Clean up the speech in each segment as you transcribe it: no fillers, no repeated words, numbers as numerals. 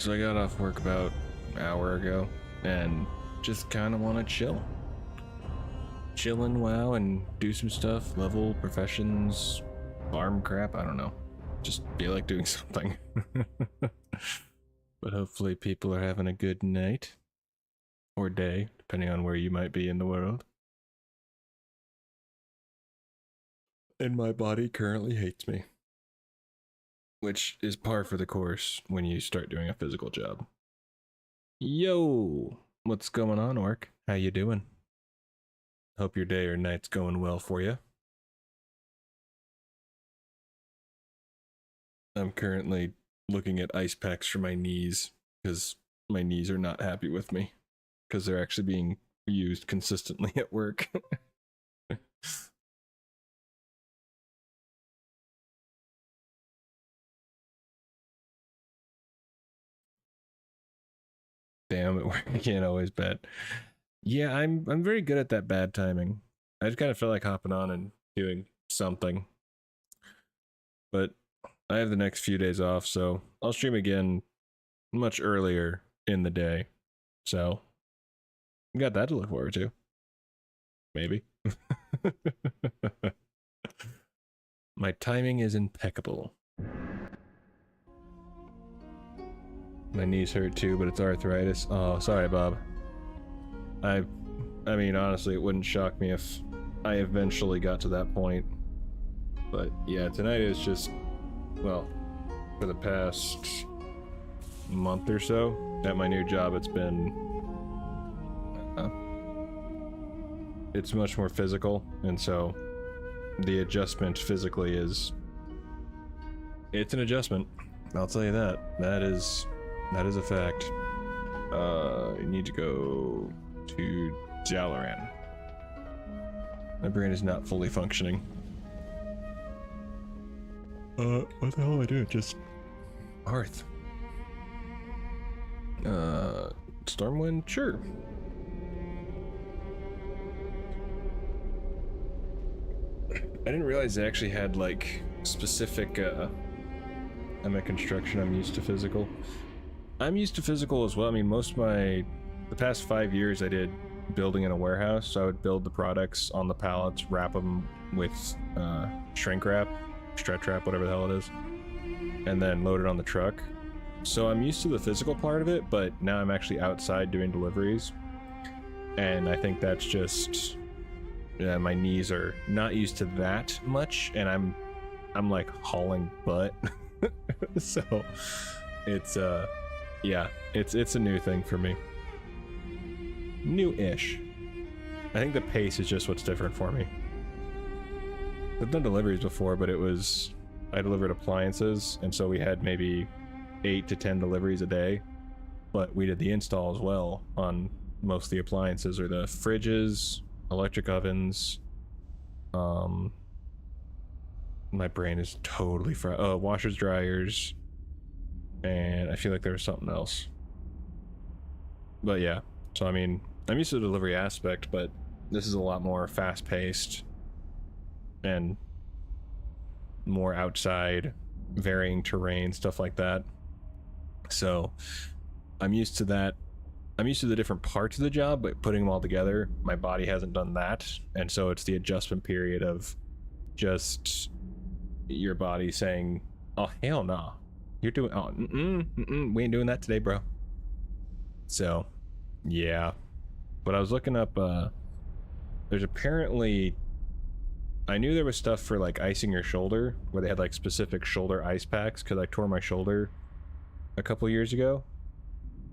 So I got off work about an hour ago and just kind of want to chill in WoW and do some stuff, level, professions, farm crap, I don't know. Just feel like doing something. But hopefully people are having a good night or day, depending on where you might be in the world. And my body currently hates me, which is par for the course when you start doing a physical job. Yo, what's going on, Orc? How you doing? Hope your day or night's going well for you. I'm currently looking at ice packs for my knees because my knees are not happy with me because they're actually being used consistently at work. Damn, at work I can't always bet. Yeah, I'm very good at that bad timing. I just kind of feel like hopping on and doing something. But I have the next few days off, so I'll stream again much earlier in the day. So we got that to look forward to. Maybe. My timing is impeccable. My knees hurt too, but it's arthritis. Oh, sorry, Bob. I mean, honestly, it wouldn't shock me if I eventually got to that point. But yeah, tonight is just, well, for the past month or so at my new job, it's been, it's much more physical, and so the adjustment physically is, it's an adjustment. I'll tell you that. That is a fact. I need to go to Dalaran. My brain is not fully functioning. What the hell am I doing? Just Hearth. Stormwind? Sure. I didn't realize they actually had like specific I'm at construction, I'm used to physical. I'm used to physical as well. I mean, the past 5 years I did building in a warehouse, so I would build the products on the pallets, wrap them with shrink wrap, stretch wrap, whatever the hell it is, and then load it on the truck. So I'm used to the physical part of it, but now I'm actually outside doing deliveries, and I think that's just, my knees are not used to that much, and I'm like hauling butt. So it's yeah, it's a new thing for me. New-ish. I think the pace is just what's different for me. I've done deliveries before, but I delivered appliances, and so we had maybe 8 to 10 deliveries a day, but we did the install as well on most of the appliances, or the fridges, electric ovens, my brain is totally fried. Oh, washers, dryers, and I feel like there was something else. But yeah, so I mean, I'm used to the delivery aspect, but this is a lot more fast-paced and more outside, varying terrain, stuff like that. So I'm used to that. I'm used to the different parts of the job, but putting them all together, my body hasn't done that, and so it's the adjustment period of just your body saying, oh hell no, you're doing, oh we ain't doing that today, bro. So yeah, but I was looking up, there's apparently, I knew there was stuff for like icing your shoulder, where they had like specific shoulder ice packs, because I tore my shoulder a couple years ago.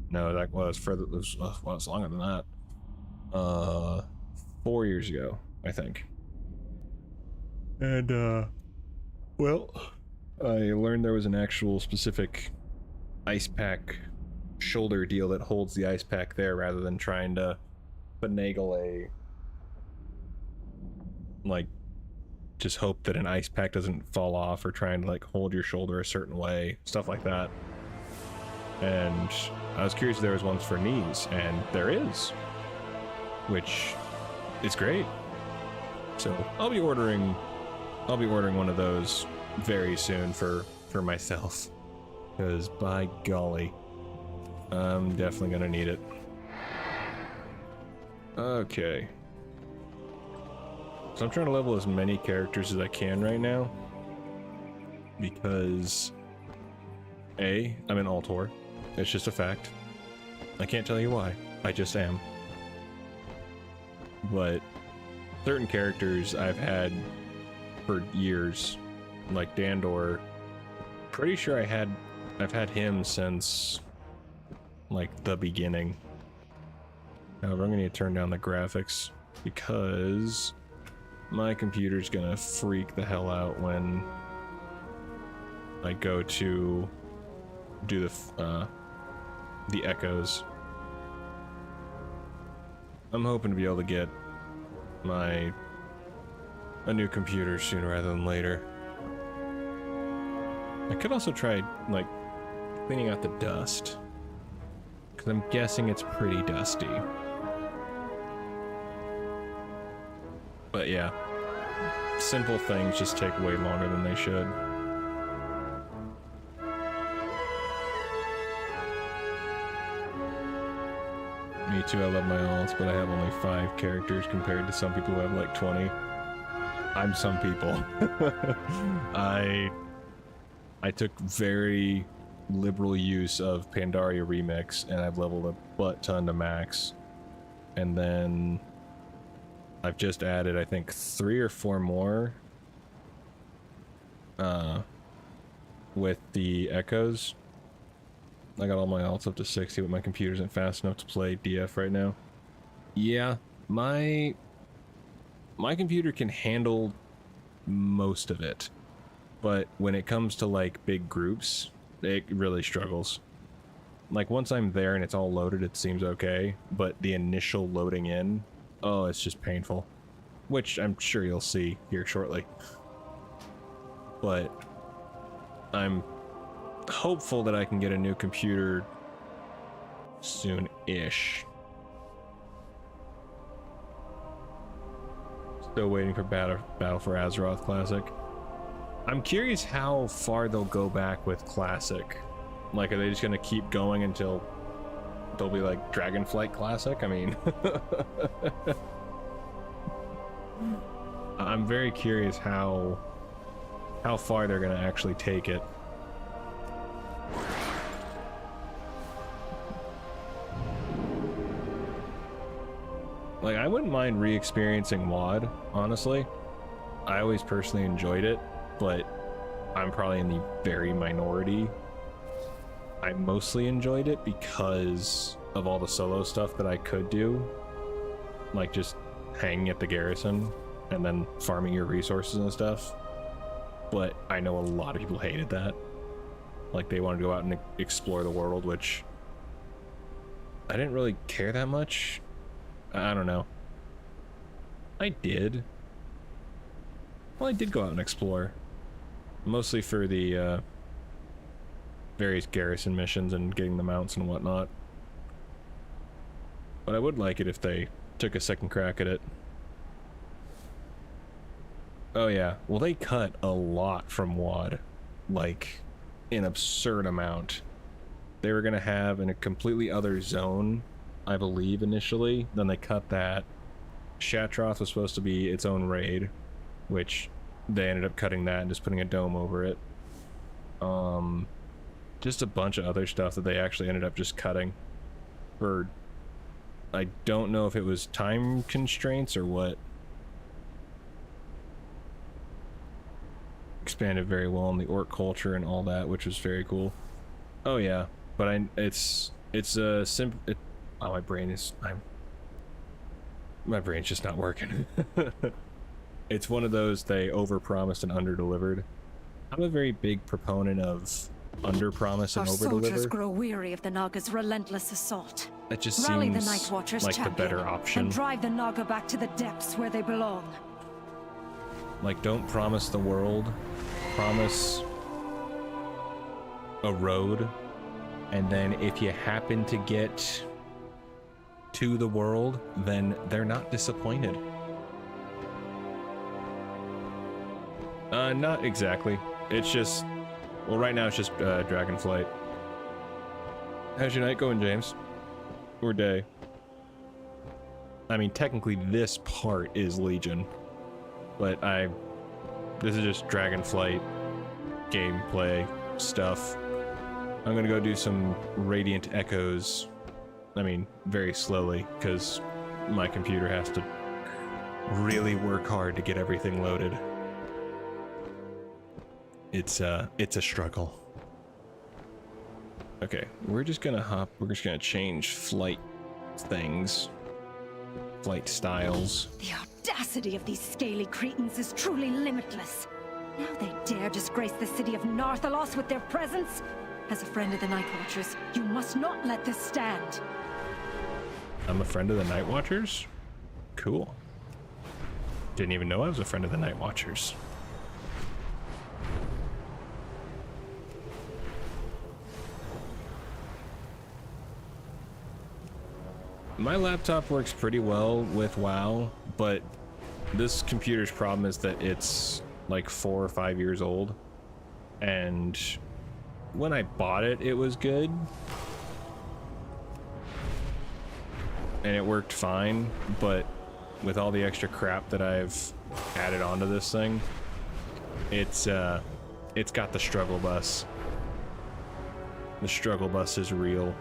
No, that was further, it was longer than that. 4 years ago, I think. And well, I learned there was an actual specific ice pack shoulder deal that holds the ice pack there, rather than trying to finagle a, like, just hope that an ice pack doesn't fall off, or trying to like hold your shoulder a certain way, stuff like that. And I was curious if there was ones for knees, and there is, which is great. So I'll be ordering one of those very soon for myself, because by golly, I'm definitely gonna need it. Okay. So I'm trying to level as many characters as I can right now. Because A, I'm in Altor. It's just a fact. I can't tell you why. I just am. But certain characters I've had for years, like Dandor, pretty sure I've had him since like the beginning. However, I'm gonna need to turn down the graphics because my computer's gonna freak the hell out when I go to do the echoes. I'm hoping to be able to get a new computer sooner rather than later. I could also try like cleaning out the dust, because I'm guessing it's pretty dusty. But yeah, simple things just take way longer than they should. Me too, I love my alts, but I have only 5 characters compared to some people who have like 20. I'm some people. I took very liberal use of Pandaria Remix, and I've leveled a butt ton to max. And then I've just added, I think, 3 or 4 more with the echoes. I got all my alts up to 60, but my computer isn't fast enough to play DF right now. Yeah, my computer can handle most of it, but when it comes to like big groups, it really struggles. Like once I'm there and it's all loaded, it seems okay, but the initial loading in, oh, it's just painful, which I'm sure you'll see here shortly. But I'm hopeful that I can get a new computer soon-ish. Still waiting for Battle for Azeroth Classic. I'm curious how far they'll go back with Classic. Like, are they just gonna keep going until they'll be like Dragonflight Classic? I mean, I'm very curious how far they're gonna actually take it. Like, I wouldn't mind re-experiencing WoD, honestly. I always personally enjoyed it, but I'm probably in the very minority. I mostly enjoyed it because of all the solo stuff that I could do. Like just hanging at the garrison and then farming your resources and stuff. But I know a lot of people hated that. Like they wanted to go out and explore the world, which I didn't really care that much. I don't know. I did. Well, I did go out and explore. Mostly for the various garrison missions and getting the mounts and whatnot. But I would like it if they took a second crack at it. Oh yeah, well they cut a lot from WoD. Like, an absurd amount. They were gonna have in a completely other zone, I believe, initially. Then they cut that. Shatroth was supposed to be its own raid, which they ended up cutting that and just putting a dome over it. Just a bunch of other stuff that they actually ended up just cutting. For, I don't know if it was time constraints or what. Expanded very well on the orc culture and all that, which was very cool. Oh yeah, but it's a oh, my brain's just not working. It's one of those they overpromised and underdelivered. I'm a very big proponent of underpromise and overdeliver. Our soldiers grow weary of the Naga's relentless assault. That just Rally seems the Night Watchers like champion, the better option. and drive the Naga back to the depths where they belong. Like, don't promise the world. Promise a road, and then if you happen to get to the world, then they're not disappointed. Not exactly. It's just, well, right now it's just Dragonflight. How's your night going, James? Or day? I mean, technically this part is Legion, but this is just Dragonflight gameplay stuff. I'm gonna go do some Radiant Echoes. I mean, very slowly, because my computer has to really work hard to get everything loaded. It's a struggle. Okay, we're just gonna change flight things. Flight styles. The audacity of these scaly cretins is truly limitless. Now they dare disgrace the city of Narthalos with their presence? As a friend of the Night Watchers, you must not let this stand. I'm a friend of the Night Watchers? Cool. Didn't even know I was a friend of the Night Watchers. My laptop works pretty well with WoW, but this computer's problem is that it's like 4 or 5 years old. And when I bought it, it was good. And it worked fine, but with all the extra crap that I've added onto this thing, it's got the struggle bus. The struggle bus is real.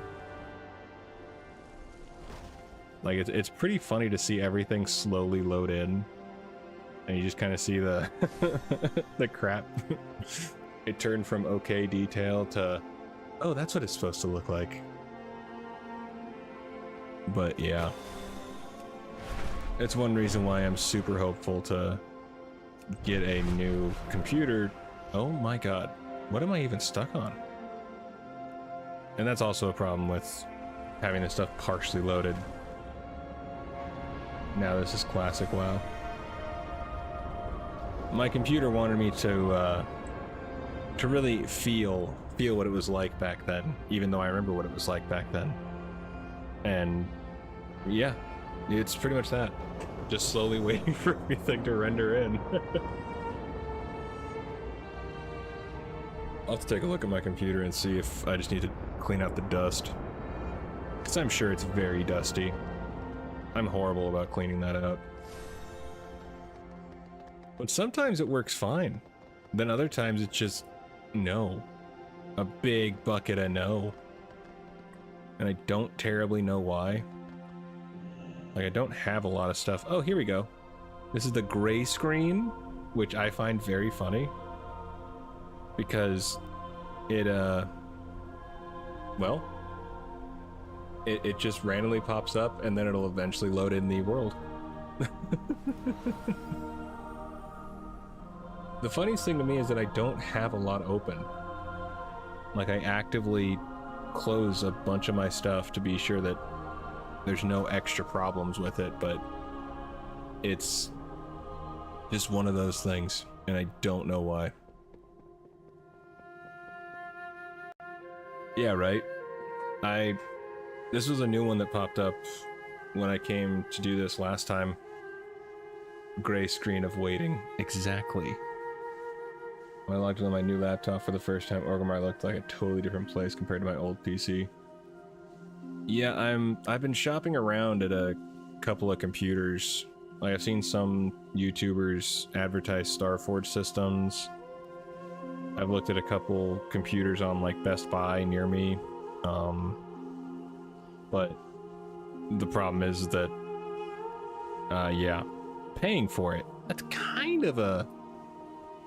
Like, it's pretty funny to see everything slowly load in, and you just kind of see the the crap. It turned from okay detail to, oh, that's what it's supposed to look like. But yeah, it's one reason why I'm super hopeful to get a new computer. Oh my god, what am I even stuck on? And that's also a problem with having this stuff partially loaded. Now this is classic WoW. My computer wanted me to really feel what it was like back then, even though I remember what it was like back then. And yeah, it's pretty much that. Just slowly waiting for everything to render in. I'll have to take a look at my computer and see if I just need to clean out the dust, because I'm sure it's very dusty. I'm horrible about cleaning that out. But sometimes it works fine. Then other times it's just no. A big bucket of no. And I don't terribly know why. Like, I don't have a lot of stuff. Oh, here we go. This is the gray screen, which I find very funny. Because it, well, it just randomly pops up, and then it'll eventually load in the world. The funniest thing to me is that I don't have a lot open. Like, I actively close a bunch of my stuff to be sure that there's no extra problems with it, but it's just one of those things, and I don't know why. Yeah, right. This was a new one that popped up when I came to do this last time. Gray screen of waiting. Exactly. When I logged into my new laptop for the first time, Orgrimmar looked like a totally different place compared to my old PC. Yeah, I've been shopping around at a couple of computers. Like, I've seen some YouTubers advertise Starforge systems. I've looked at a couple computers on like Best Buy near me. But the problem is that, yeah, paying for it. That's kind of a...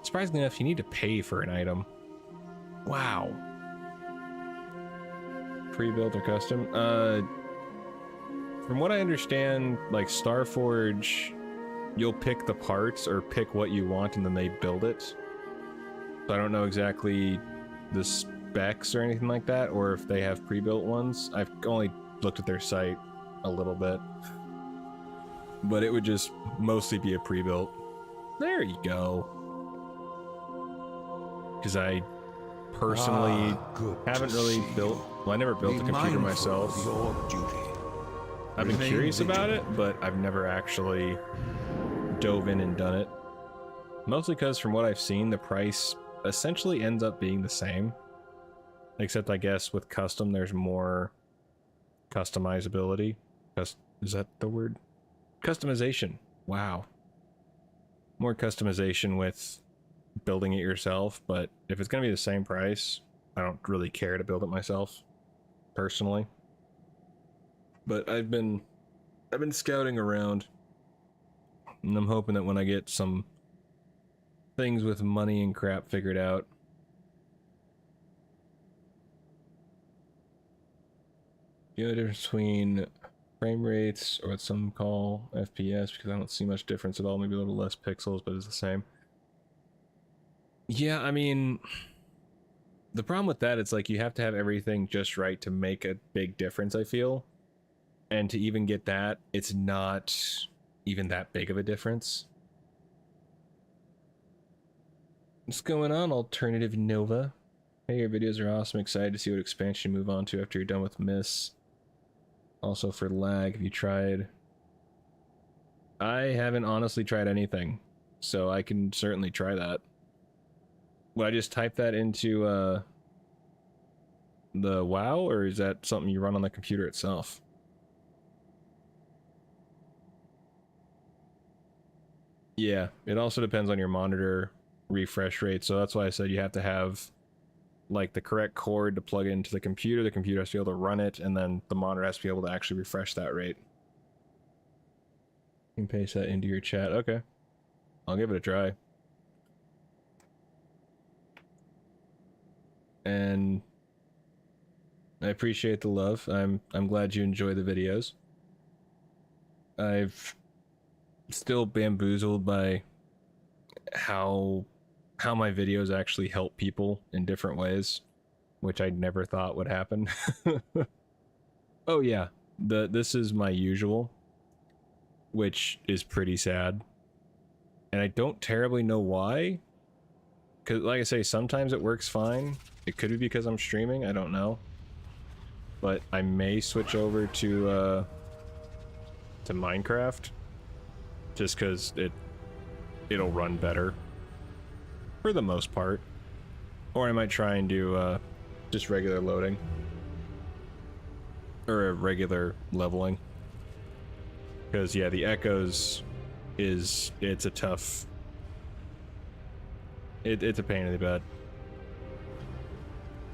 Surprisingly enough, you need to pay for an item. Wow. Pre-built or custom? From what I understand, like Starforge, you'll pick the parts or pick what you want and then they build it. So I don't know exactly the specs or anything like that, or if they have pre-built ones. I've only looked at their site a little bit, but it would just mostly be a pre-built. There you go. Because I personally haven't really built, well, I never built a computer myself. I've been curious about it, but I've never actually dove in and done it. Mostly because from what I've seen, the price essentially ends up being the same. Except I guess with custom, there's more customizability. Is that the word? Customization. Wow. More customization with building it yourself, but if it's going to be the same price, I don't really care to build it myself, personally. But I've been scouting around, and I'm hoping that when I get some things with money and crap figured out, you know the difference between frame rates, or what some call FPS, because I don't see much difference at all, maybe a little less pixels, but it's the same. Yeah, I mean, the problem with that, it's like you have to have everything just right to make a big difference, I feel. And to even get that, it's not even that big of a difference. What's going on, Alternative Nova? Hey, your videos are awesome. Excited to see what expansion you move on to after you're done with Miss. Also for lag, have you tried? I haven't honestly tried anything, so I can certainly try that. Would I just type that into the WoW, or is that something you run on the computer itself? Yeah, it also depends on your monitor refresh rate, so that's why I said you have to have like the correct cord to plug into the computer has to be able to run it, and then the monitor has to be able to actually refresh that rate. You can paste that into your chat. Okay, I'll give it a try. And I appreciate the love. I'm glad you enjoy the videos. I've still bamboozled by how my videos actually help people in different ways, which I never thought would happen. Oh yeah, this is my usual, which is pretty sad. And I don't terribly know why. Cause like I say, sometimes it works fine. It could be because I'm streaming, I don't know. But I may switch over to Minecraft. Just cause it'll run better. For the most part. Or I might try and do just regular loading. Or a regular leveling. Because yeah, the echoes it's a tough... It's a pain in the butt.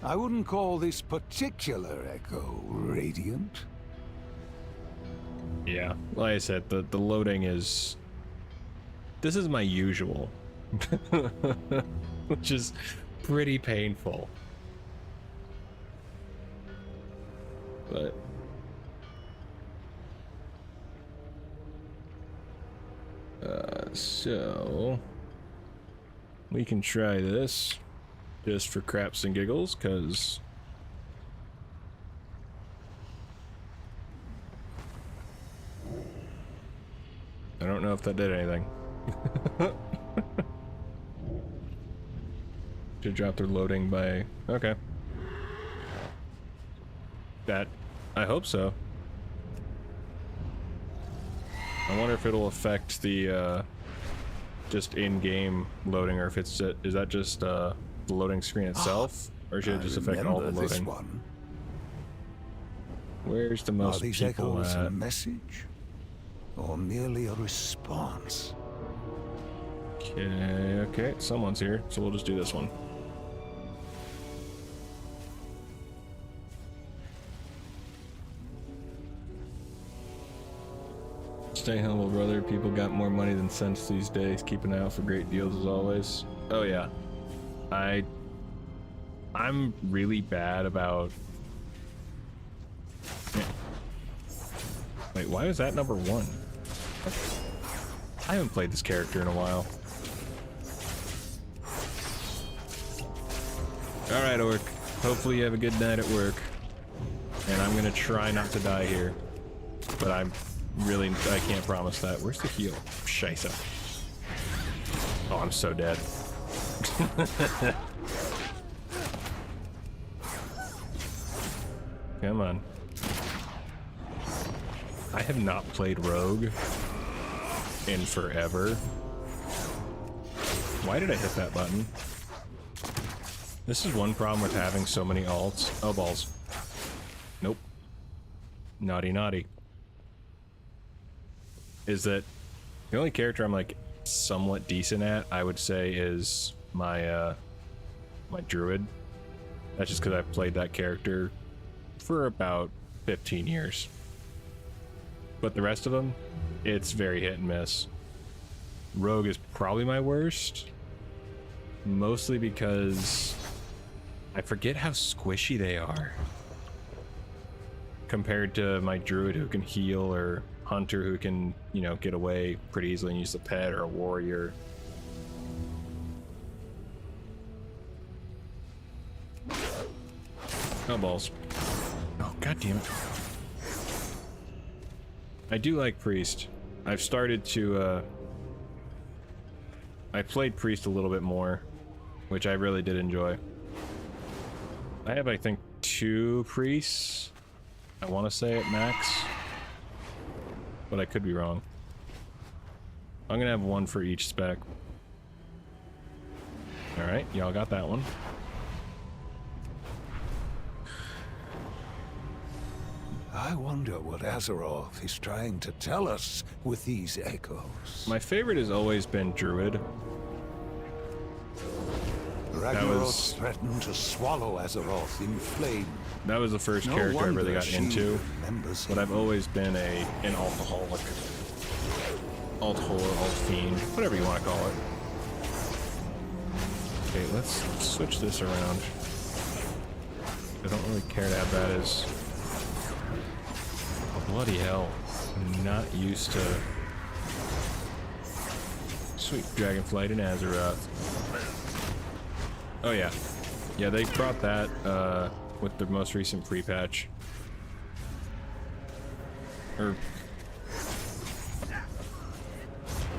I wouldn't call this particular echo radiant. Yeah, like I said, the loading is... This is my usual. Which is pretty painful. But... so... we can try this. Just for craps and giggles, because... I don't know if that did anything. Should drop their loading by... okay. That... I hope so. I wonder if it'll affect the, just in-game loading, or if it's... is that just, the loading screen itself? Or should it just affect all the loading? Where's the most these people echoes at? a message? Or merely a response? Okay, someone's here, so we'll just do this one. Stay humble, brother. People got more money than sense these days. Keep an eye out for great deals as always. Oh yeah. I'm really bad about... Wait, why was that number 1? I haven't played this character in a while. Alright, Orc. Hopefully you have a good night at work. And I'm gonna try not to die here. But I can't promise that. Where's the heal? Scheisse. Oh, I'm so dead. Come on. I have not played Rogue in forever. Why did I hit that button? This is one problem with having so many alts. Oh, balls. Nope. Naughty, naughty. Is that the only character I'm like somewhat decent at, I would say, is my my druid. That's just because I've played that character for about 15 years. But the rest of them, it's very hit and miss. Rogue is probably my worst, mostly because I forget how squishy they are compared to my druid who can heal, or hunter who can, you know, get away pretty easily and use the pet, or a warrior. Oh, balls. Oh, god damn it. I do like priest. I've started to I played priest a little bit more, which I really did enjoy. I have, I think, 2 priests, I want to say, at max, but I could be wrong. I'm gonna have 1 for each spec. Alright, y'all got that one. I wonder what Azeroth is trying to tell us with these echoes. My favorite has always been druid. Ragnaros threatened to swallow Azeroth in flame. That was the first No character I wonder really got she into, remembers but him. I've always been an alcoholic. Alt whore, alt fiend, whatever you want to call it. Okay, let's switch this around. I don't really care to have that as... Oh, bloody hell. I'm not used to... Sweet Dragonflight and Azeroth. Oh yeah. Yeah, they brought that with the most recent pre-patch. Or...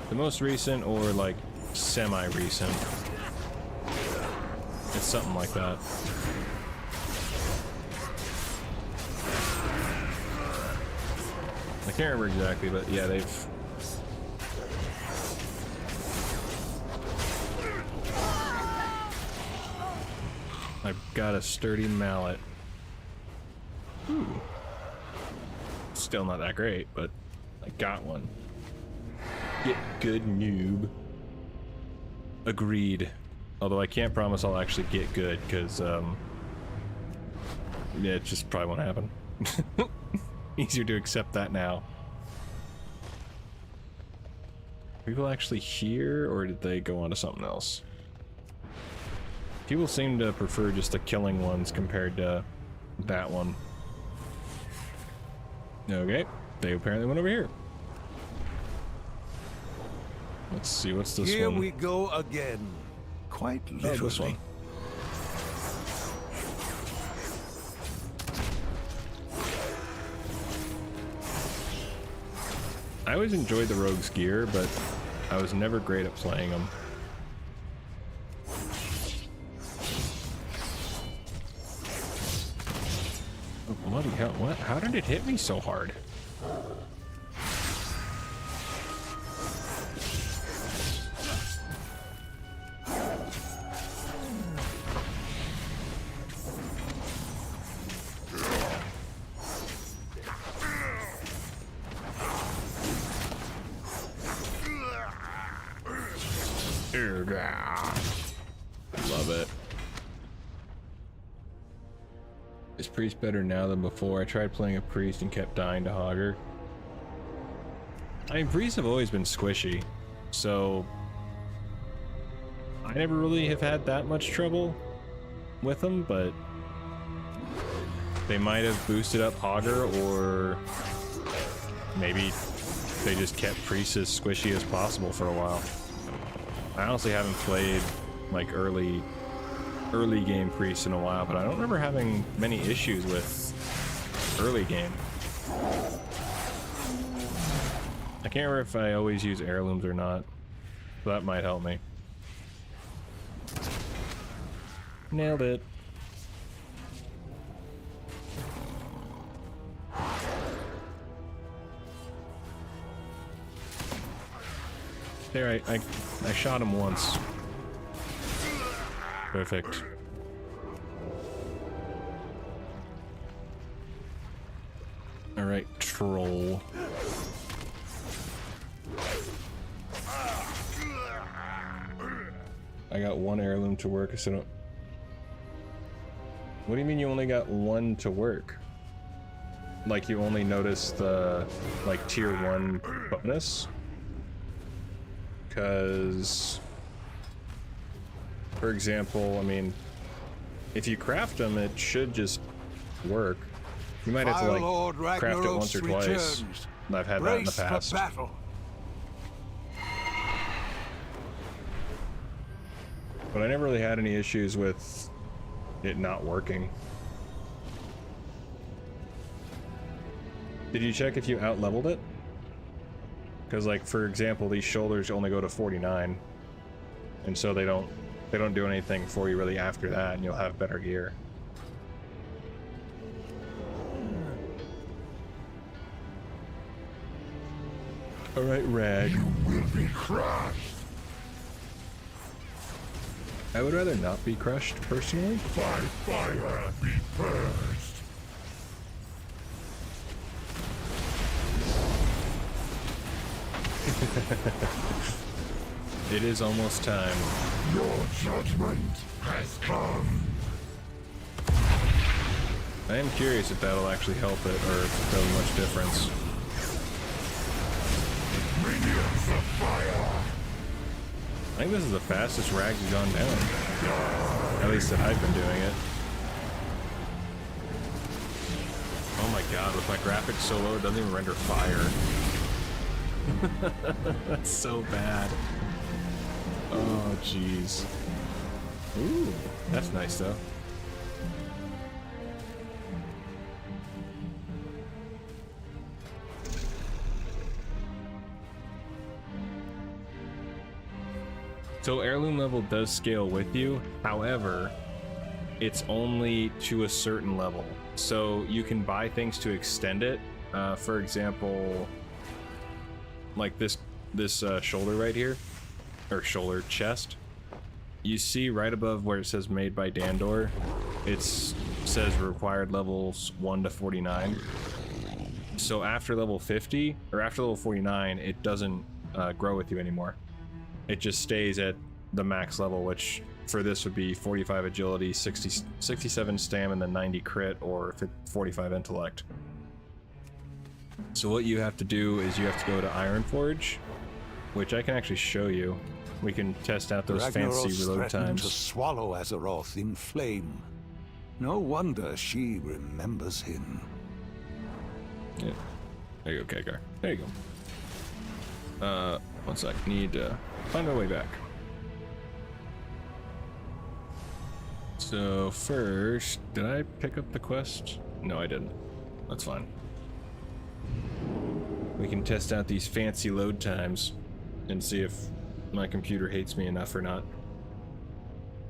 the most recent, or like semi-recent. It's something like that. I can't remember exactly, but yeah, they've... I've got a sturdy mallet. Ooh. Still not that great, but I got one. Get good, noob. Agreed. Although I can't promise I'll actually get good, because, yeah, it just probably won't happen. Easier to accept that now. People actually here, or did they go on to something else? People seem to prefer just the killing ones compared to that one. Okay, they apparently went over here. Let's see, what's this Here one? we go again. Quite Oh, literally. this one. I always enjoyed the rogue's gear, but I was never great at playing them. Oh, bloody hell, what? How did it hit me so hard? Love it. Is priest better now than before? I tried playing a priest and kept dying to Hogger. I mean, priests have always been squishy, so I never really have had that much trouble with them, but they might have boosted up Hogger, or maybe they just kept priests as squishy as possible for a while. I honestly haven't played like early game priests in a while, but I don't remember having many issues with early game. I can't remember if I always use heirlooms or not, so that might help me. Nailed it. There, I shot him once. Perfect. I got one heirloom to work, so don't... What do you mean you only got one to work? Like you only noticed the, like, tier 1 bonus? Because... For example, I mean, if you craft them, it should just work. You might have to, like, craft it once or twice. I've had that in the past. But I never really had any issues with it not working. Did you check if you out-leveled it? Because, like, for example, these shoulders only go to 49. And so they don't do anything for you really after that, and you'll have better gear. Alright, Rag. You will be crushed. I would rather not be crushed, personally. By fire be purged. It is almost time. Your judgment has come. I am curious if that'll actually help it, or if there'll be much difference. Minions of fire. I think this is the fastest Rags has gone down. At least that I've been doing it. Oh my god, with my graphics so low, it doesn't even render fire. That's so bad. Oh, jeez. Ooh, that's nice though. So heirloom level does scale with you, however, it's only to a certain level. So you can buy things to extend it. For example, like this shoulder right here, or shoulder chest. You see right above where it says made by Dandor, it says required levels 1 to 49. So after level 50, or after level 49, it doesn't grow with you anymore. It just stays at the max level, which for this would be 45 agility, 67 stamina, 90 crit, or 45 intellect. So what you have to do is you have to go to Ironforge, which I can actually show you. We can test out those fancy reload times. To swallow Azeroth in flame. No wonder she remembers him. Yeah. There you go, Khadgar. There you go. One sec. Need to find our way back. So first, did I pick up the quest? No, I didn't. That's fine. We can test out these fancy load times and see if my computer hates me enough or not.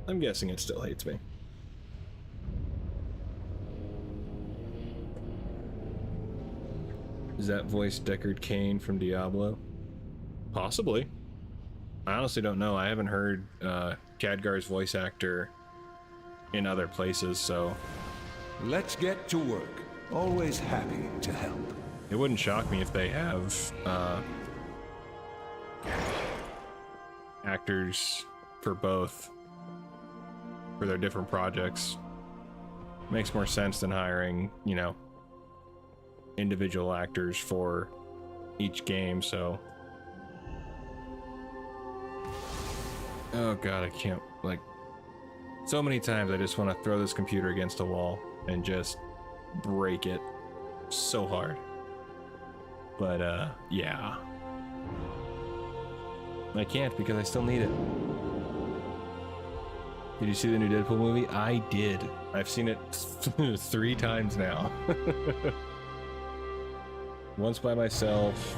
I'm guessing it still hates me. Is that voice Deckard Cain from Diablo? Possibly. I honestly don't know. I haven't heard Khadgar's voice actor in other places, so... Let's get to work. Always happy to help. It wouldn't shock me if they have actors for both, for their different projects. Makes more sense than hiring, you know, individual actors for each game, so... Oh god, I can't, like... So many times I just want to throw this computer against a wall and just break it so hard. But, yeah. I can't because I still need it. Did you see the new Deadpool movie? I did. I've seen it 3 times now. Once by myself,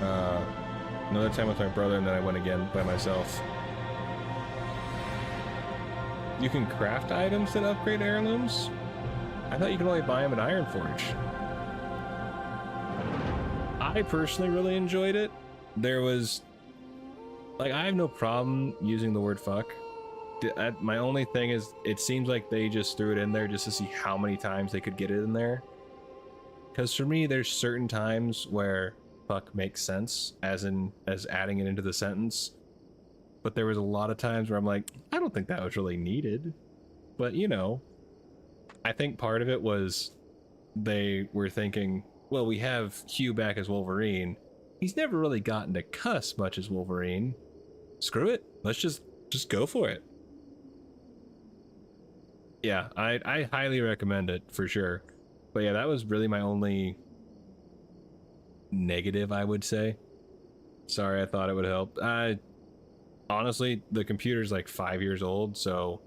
another time with my brother, and then I went again by myself. You can craft items that upgrade heirlooms? I thought you could only buy them at Ironforge. I personally really enjoyed it. There was... Like, I have no problem using the word fuck. My only thing is, it seems like they just threw it in there just to see how many times they could get it in there. Because for me, there's certain times where fuck makes sense as adding it into the sentence. But there was a lot of times where I'm like, I don't think that was really needed. But you know, I think part of it was they were thinking, well, we have Hugh back as Wolverine. He's never really gotten to cuss much as Wolverine. Screw it. Let's just go for it. Yeah, I highly recommend it for sure. But yeah, that was really my only negative, I would say. Sorry, I thought it would help. Honestly, the computer's like 5 years old, so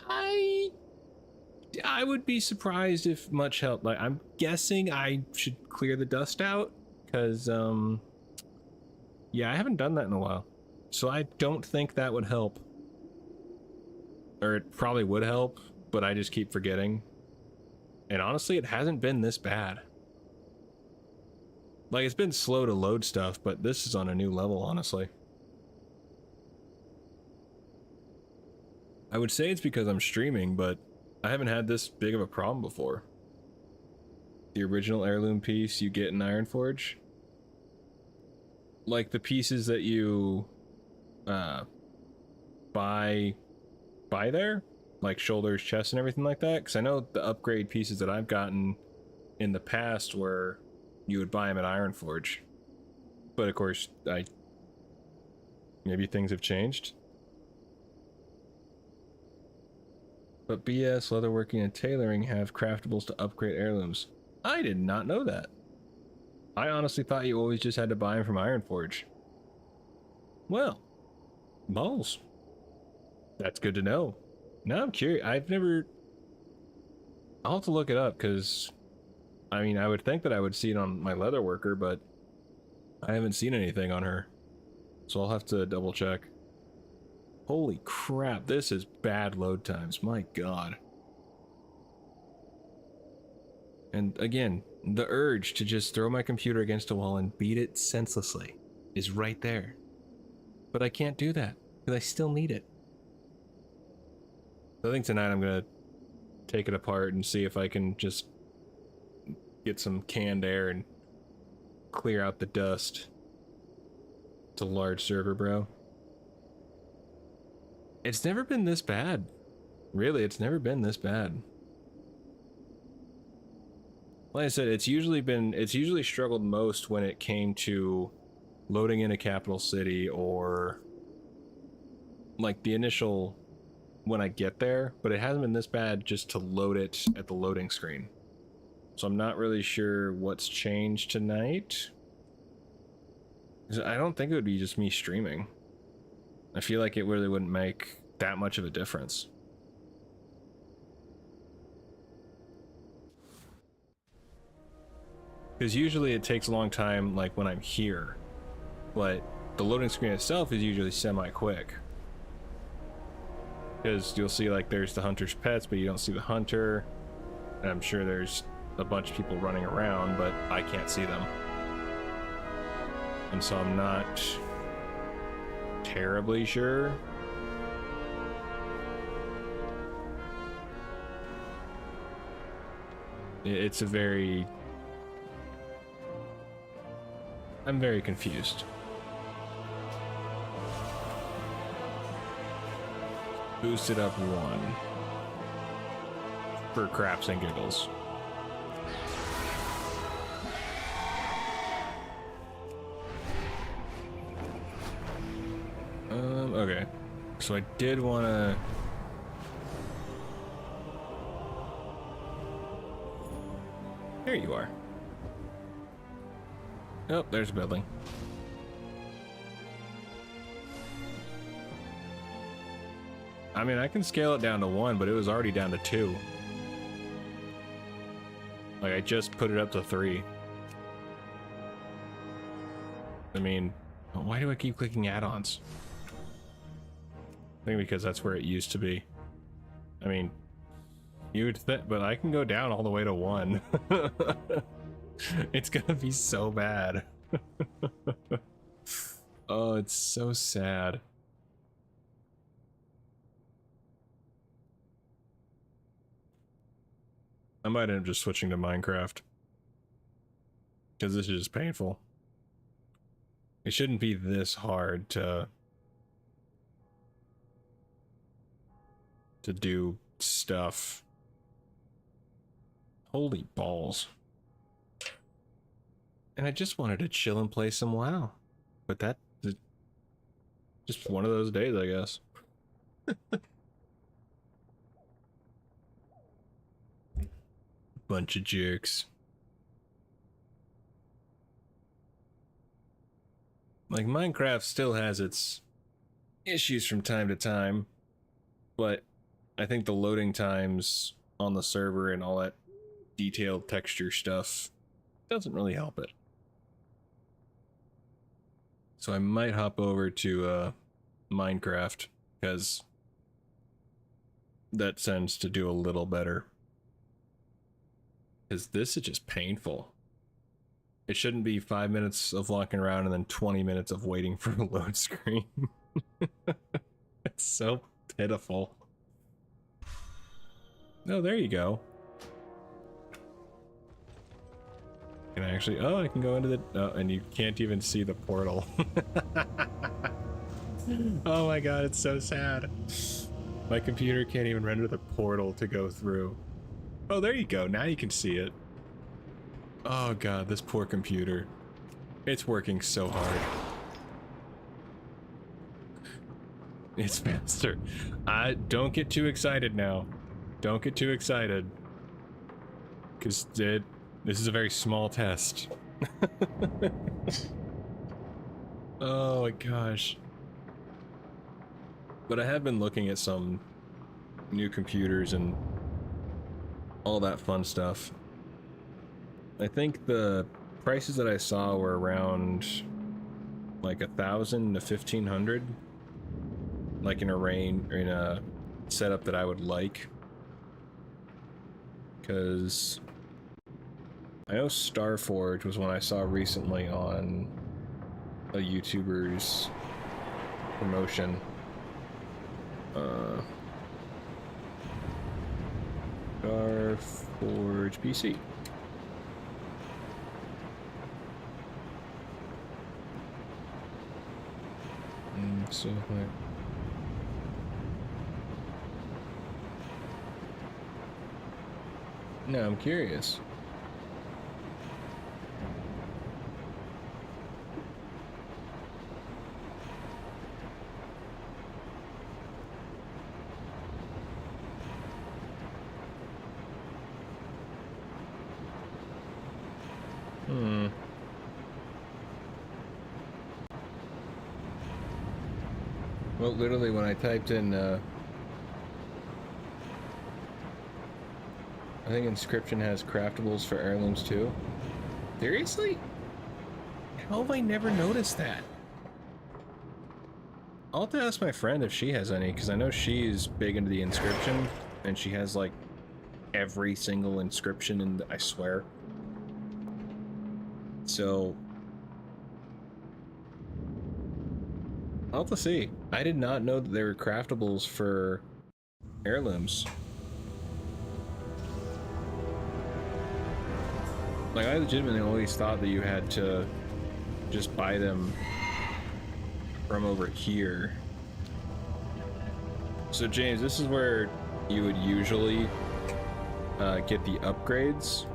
I would be surprised if much help. Like, I'm guessing I should clear the dust out, because yeah, I haven't done that in a while, so I don't think that would help. Or it probably would help, but I just keep forgetting. And honestly, it hasn't been this bad. Like, it's been slow to load stuff, but this is on a new level, honestly. I would say it's because I'm streaming, but I haven't had this big of a problem before. The original heirloom piece you get in Ironforge, like the pieces that you buy there, like shoulders, chest, and everything like that, because I know the upgrade pieces that I've gotten in the past were you would buy them at Ironforge, but of course maybe things have changed. But BS, leatherworking, and tailoring have craftables to upgrade heirlooms. I did not know that. I honestly thought you always just had to buy them from Ironforge. Well, balls. That's good to know. Now I'm curious. I'll have to look it up, because I mean, I would think that I would see it on my leatherworker, but I haven't seen anything on her. So I'll have to double check. Holy crap, this is bad load times, my god. And again, the urge to just throw my computer against a wall and beat it senselessly is right there. But I can't do that, because I still need it. I think tonight I'm gonna take it apart and see if I can just get some canned air and clear out the dust. It's a large server, bro. It's never been this bad. Really, it's never been this bad. Like I said, it's usually struggled most when it came to loading in a capital city, or like the initial when I get there, but it hasn't been this bad just to load it at the loading screen. So I'm not really sure what's changed tonight. I don't think it would be just me streaming. I feel like it really wouldn't make that much of a difference. Because usually it takes a long time, like when I'm here, but the loading screen itself is usually semi-quick. Because you'll see, like, there's the hunter's pets, but you don't see the hunter. And I'm sure there's a bunch of people running around, but I can't see them. And so I'm not terribly sure. It's a very... I'm very confused. Boosted up 1 for craps and giggles. Okay. So I did want to... There you are. Oh, there's a building. I mean, I can scale it down to 1, but it was already down to 2. Like, I just put it up to 3. I mean, why do I keep clicking add-ons? I think because that's where it used to be. I mean, you would think, but I can go down all the way to 1. It's gonna be so bad. Oh, it's so sad. I might end up just switching to Minecraft. Because this is just painful. It shouldn't be this hard to do stuff. Holy balls. And I just wanted to chill and play some WoW. But that just one of those days, I guess. Bunch of jerks. Like, Minecraft still has its issues from time to time, but I think the loading times on the server and all that detailed texture stuff doesn't really help it. So I might hop over to Minecraft, because that tends to do a little better. Because this is just painful. It shouldn't be 5 minutes of walking around and then 20 minutes of waiting for a load screen. It's so pitiful. Oh, there you go. Can I actually... Oh, I can go into the... Oh, and you can't even see the portal. Oh my god, it's so sad. My computer can't even render the portal to go through. Oh, there you go. Now you can see it. Oh god, this poor computer. It's working so hard. It's faster. Don't get too excited now. Don't get too excited. Because this is a very small test. Oh my gosh. But I have been looking at some new computers and all that fun stuff. I think the prices that I saw were around like 1,000 to 1,500, like in a range, or in a setup that I would like. Because I know Starforge was one I saw recently on a YouTuber's promotion. Starforge PC. So no, I'm curious. Well, literally when I typed in, I think Inscription has craftables for heirlooms too. Seriously? How have I never noticed that? I'll have to ask my friend if she has any, because I know she's big into the Inscription, and she has like every single inscription in I swear. So I'll have to see. I did not know that there were craftables for heirlooms. Like, I legitimately always thought that you had to just buy them from over here. So James, this is where you would usually get the upgrades,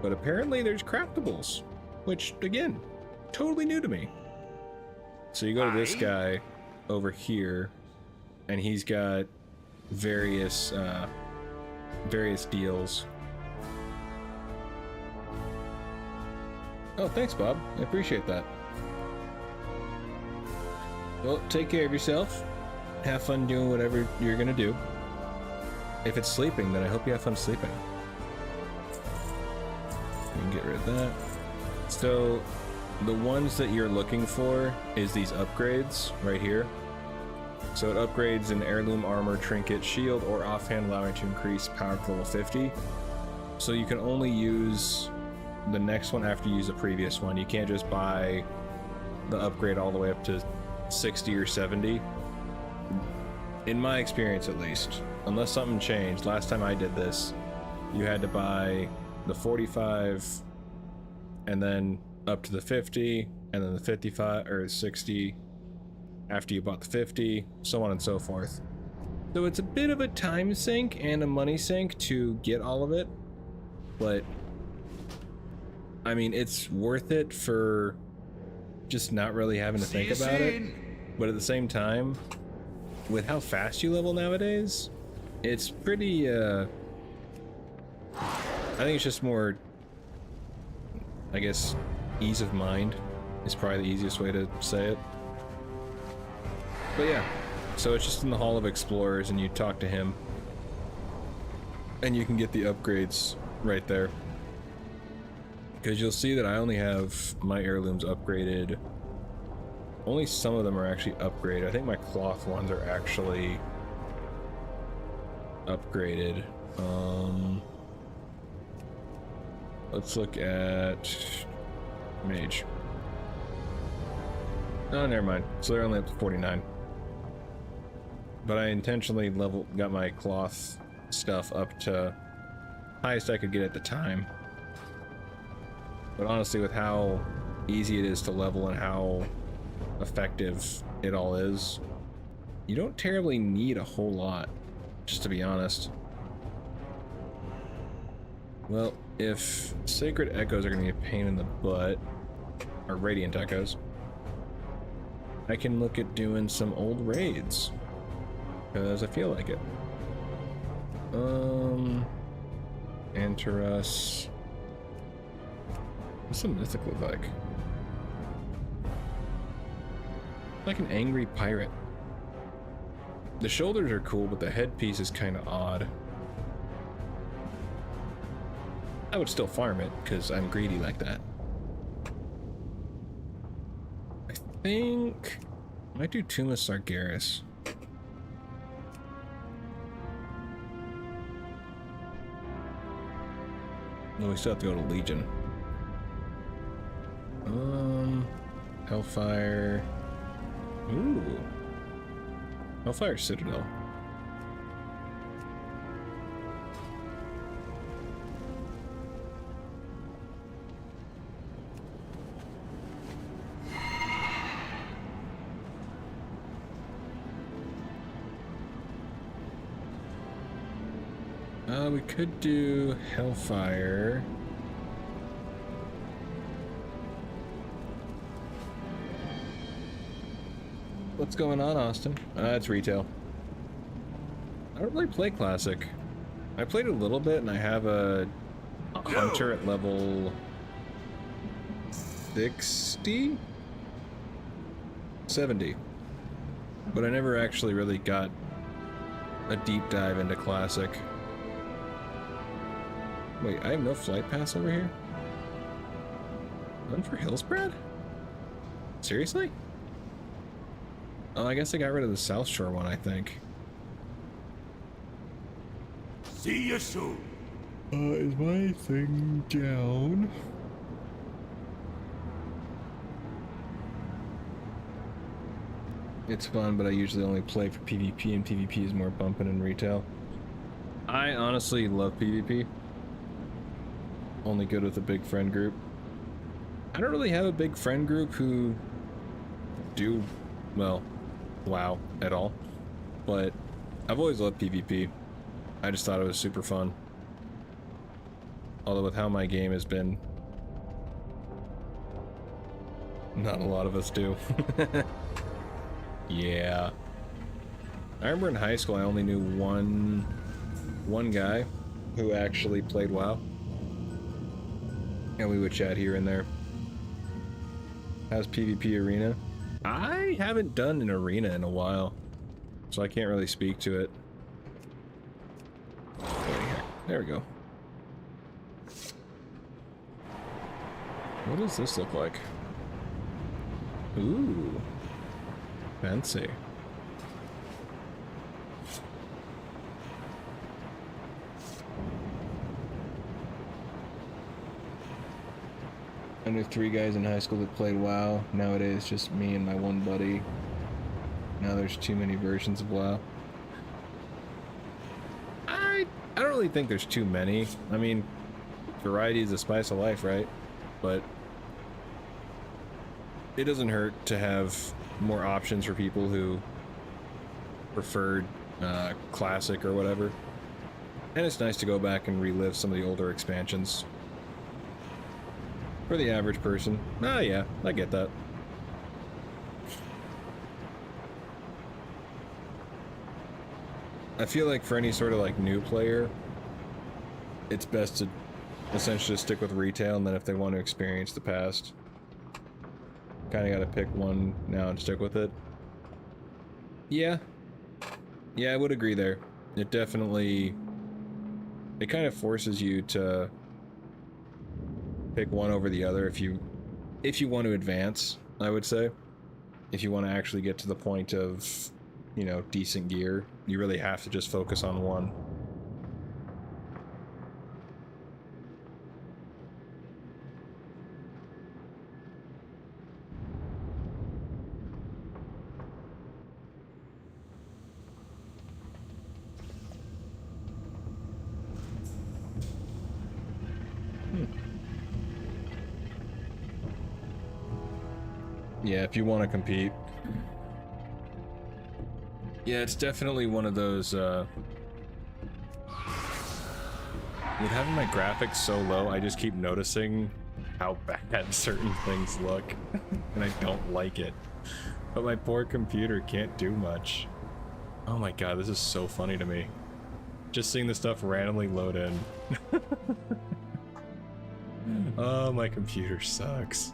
but apparently there's craftables, which again, totally new to me. So you go to this guy over here, and he's got various deals. Oh, thanks, Bob. I appreciate that. Well, take care of yourself. Have fun doing whatever you're gonna do. If it's sleeping, then I hope you have fun sleeping. You can get rid of that. So, the ones that you're looking for is these upgrades right here. So it upgrades an heirloom, armor, trinket, shield, or offhand, allowing to increase power to level 50. So you can only use the next one after you use the previous one. You can't just buy the upgrade all the way up to 60 or 70. In my experience, at least. Unless something changed. Last time I did this, you had to buy the 45 and then up to the 50, and then the 55 or 60 after you bought the 50, so on and so forth. So it's a bit of a time sink and a money sink to get all of it, but I mean, it's worth it for just not really having to think about it. But at the same time, with how fast you level nowadays, it's pretty, I think it's just more, I guess, ease of mind is probably the easiest way to say it. But yeah, so it's just in the Hall of Explorers, and you talk to him, and you can get the upgrades right there. Because you'll see that I only have my heirlooms upgraded. Only some of them are actually upgraded. I think my cloth ones are actually upgraded. Let's look at mage. Oh, never mind. So they're only up to 49. But I intentionally got my cloth stuff up to highest I could get at the time. But honestly, with how easy it is to level and how effective it all is, you don't terribly need a whole lot, just to be honest. Well, if Sacred Echoes are going to be a pain in the butt, or Radiant Echoes, I can look at doing some old raids, because I feel like it. Antaras. What's the mythic look like? Like an angry pirate. The shoulders are cool, but the headpiece is kind of odd. I would still farm it, because I'm greedy like that. I think I might do Tomb of Sargeras. No, we still have to go to Legion. Hellfire. Ooh. Hellfire Citadel. We could do Hellfire. What's going on, Austin? It's retail. I don't really play Classic. I played a little bit, and I have a Hunter at level 60? 70. But I never actually really got a deep dive into Classic. Wait, I have no flight pass over here? None for Hillsbrad? Seriously? Oh, I guess I got rid of the South Shore one, I think. See you soon. Is my thing down? It's fun, but I usually only play for PvP, and PvP is more bumping in retail. I honestly love PvP. Only good with a big friend group. I don't really have a big friend group who do, well, WoW at all. But I've always loved PvP. I just thought it was super fun. Although with how my game has been, not a lot of us do. Yeah. I remember in high school I only knew one guy who actually played WoW. And we would chat here and there. How's PvP Arena? I haven't done an arena in a while, so I can't really speak to it. There we go. What does this look like? Ooh. Fancy. I knew 3 guys in high school that played WoW. Nowadays, just me and my one buddy. Now there's too many versions of WoW. I don't really think there's too many. I mean, variety is the spice of life, right? But it doesn't hurt to have more options for people who preferred classic or whatever. And it's nice to go back and relive some of the older expansions. For the average person. Ah, yeah, I get that. I feel like for any sort of like new player, it's best to essentially stick with retail, and then if they want to experience the past, kind of got to pick one now and stick with it. Yeah. Yeah, I would agree there. It definitely... It kind of forces you to pick one over the other if you want to advance, I would say. If you want to actually get to the point of, you know, decent gear, you really have to just focus on one. Yeah, if you want to compete. Yeah, it's definitely one of those, with having my graphics so low, I just keep noticing how bad certain things look, and I don't like it. But my poor computer can't do much. Oh my god, this is so funny to me. Just seeing this stuff randomly load in. Oh, my computer sucks.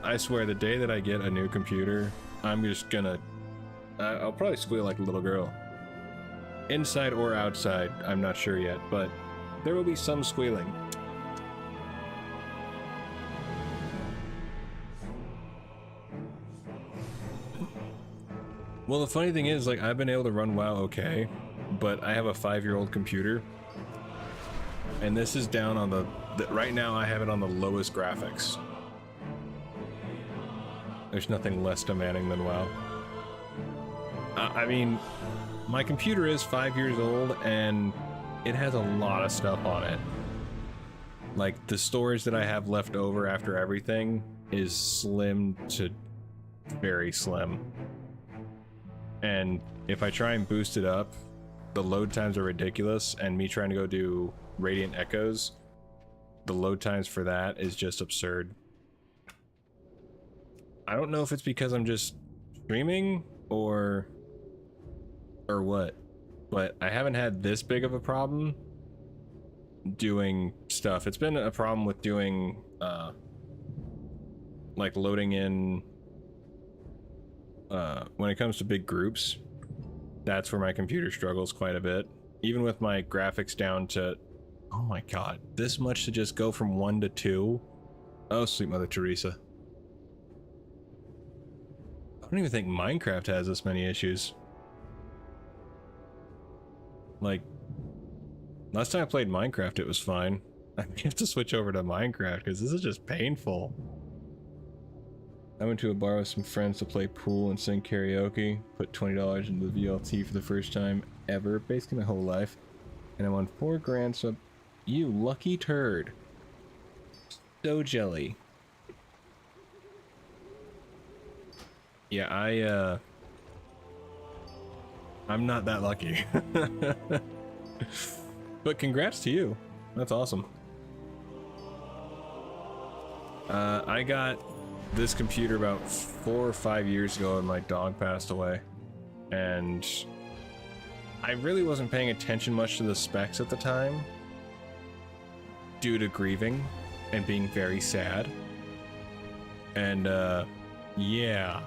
I swear, the day that I get a new computer, I'm just gonna... I'll probably squeal like a little girl. Inside or outside, I'm not sure yet, but there will be some squealing. Well, the funny thing is, like, I've been able to run WoW okay, but I have a 5-year-old computer, and this is down on the... Right now, I have it on the lowest graphics. There's nothing less demanding than WoW. I mean, my computer is 5 years old, and it has a lot of stuff on it. Like, the storage that I have left over after everything is slim to very slim. And if I try and boost it up, the load times are ridiculous, and me trying to go do Radiant Echoes, the load times for that is just absurd. I don't know if it's because I'm just streaming or what, but I haven't had this big of a problem doing stuff. It's been a problem with doing like loading in when it comes to big groups. That's where my computer struggles quite a bit, even with my graphics down to, oh my god, this much to just go from 1 to 2. Oh, sweet Mother Teresa. I don't even think Minecraft has this many issues. Like, last time I played Minecraft, it was fine. I have to switch over to Minecraft because this is just painful. I went to a bar with some friends to play pool and sing karaoke. Put $20 into the VLT for the first time ever, basically my whole life. And I won $4 grand, so you lucky turd. So jelly. Yeah, I'm not that lucky. But congrats to you. That's awesome. I got this computer about 4 or 5 years ago and my dog passed away. And I really wasn't paying attention much to the specs at the time due to grieving and being very sad. And, yeah.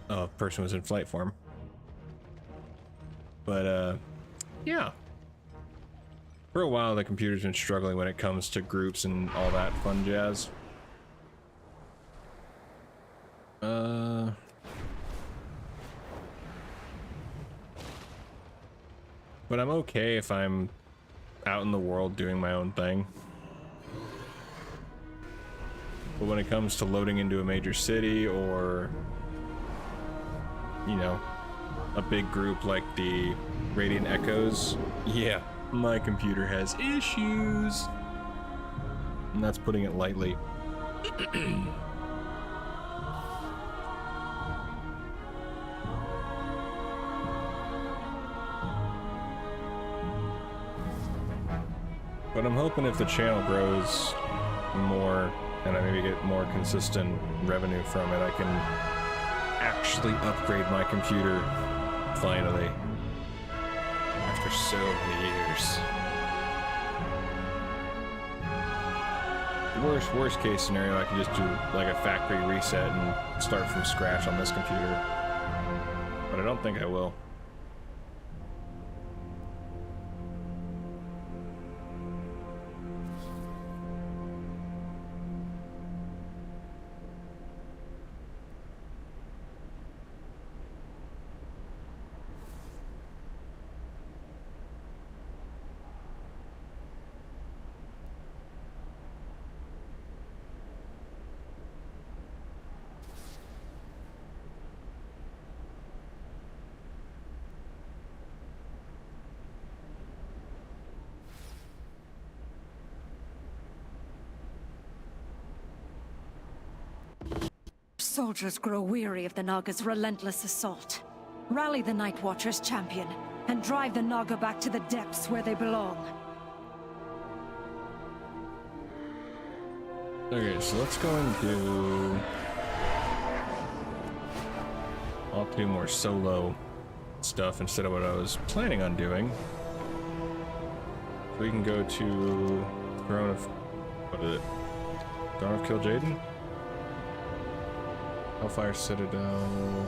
Oh, person was in flight form. But, yeah. For a while, the computer's been struggling when it comes to groups and all that fun jazz. But I'm okay if I'm out in the world doing my own thing. But when it comes to loading into a major city or, you know, a big group like the Radiant Echoes, yeah, my computer has issues. and that's putting it lightly. But I'm hoping if the channel grows more and I maybe get more consistent revenue from it, I can actually upgrade my computer finally. After so many years. Worst case scenario, I can just do like a factory reset and start from scratch on this computer. But I don't think I will. Soldiers grow weary of the Naga's relentless assault. Rally the Night Watchers, champion, and drive the Naga back to the depths where they belong. Okay, so let's go and do... I'll have to do more solo stuff instead of what I was planning on doing. So we can go to Throne of... what is it? Throne of Kil'jaeden? Hellfire Citadel...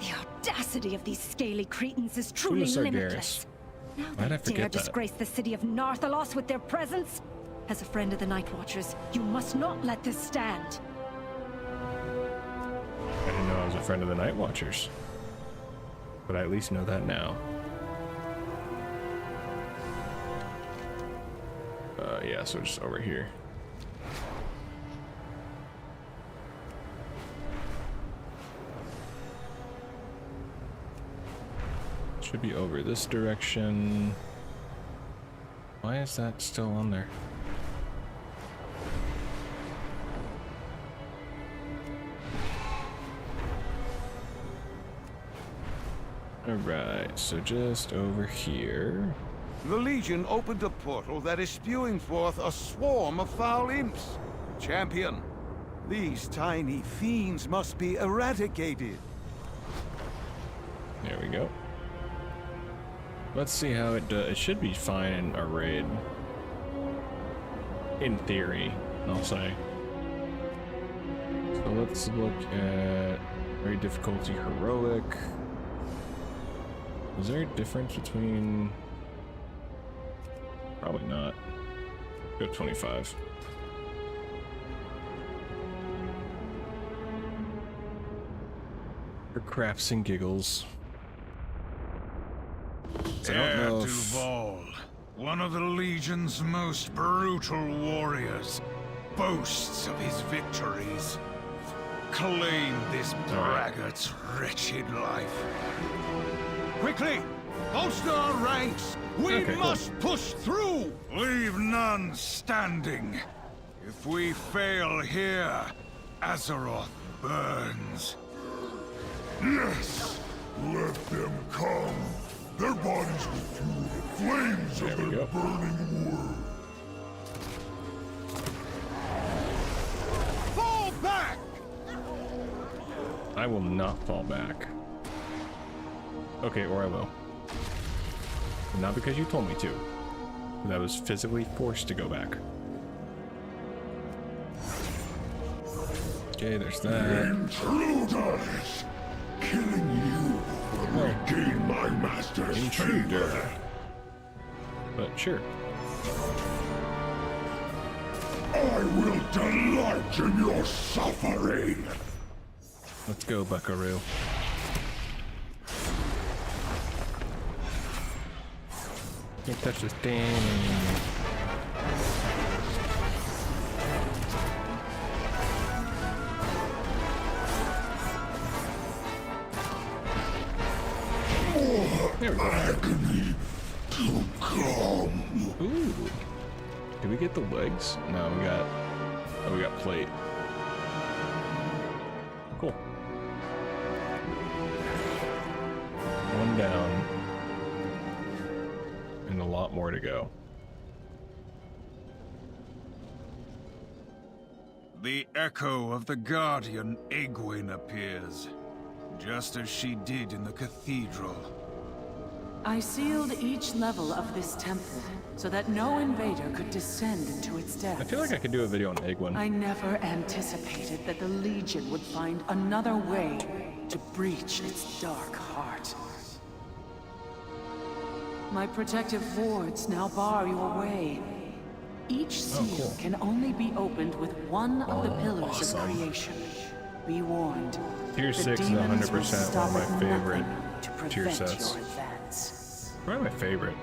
The audacity of these scaly cretins is truly Sargeras? limitless. Now Why'd I they forget dare that? disgrace the city of Narthalos with their presence? As a friend of the Night Watchers, you must not let this stand. I didn't know I was a friend of the Night Watchers. But I at least know that now. Yeah, so just over here. Should be over this direction. Why is that still on there? Alright, so just over here. The Legion opened a portal that is spewing forth a swarm of foul imps. Champion, these tiny fiends must be eradicated. There we go. Let's see how it does. It should be fine in a raid. In theory, I'll say. So let's look at raid difficulty heroic. Is there a difference between... Probably not. Go 25. For craps and giggles. So I don't know if... Duval, one of the Legion's most brutal warriors, boasts of his victories. Claim this braggart's wretched life. Quickly, bolster our ranks. We Okay, must push through. Leave none standing. If we fail here, Azeroth burns. Yes! Let them come! Their bodies will fuel the flames There of we their go. burning world. Fall back! I will not fall back. Okay, or I will. Not because you told me to. But I was physically forced to go back. Okay, there's that. Intruders! Killing you will regain my master's Intruder. favor. But sure. I will delight in your suffering. Let's go, Buckaroo. Can't touch this thing. There we go. Agony to come. Ooh. Did we get the legs? No, we got... Oh, we got plate. Cool. One down. And a lot more to go. The echo of the guardian Egwene appears, just as she did in the cathedral. I sealed each level of this temple so that no invader could descend into its depths. I feel like I could do a video on Egwene. I never anticipated that the Legion would find another way to breach its dark heart. My protective wards now bar your way. Each seal cool. can only be opened with one of the pillars awesome. of creation. Be warned. Tier the 6 is demons will 100% stop one of my at favorite nothing to tier prevent sets. your advance. Probably my favorite.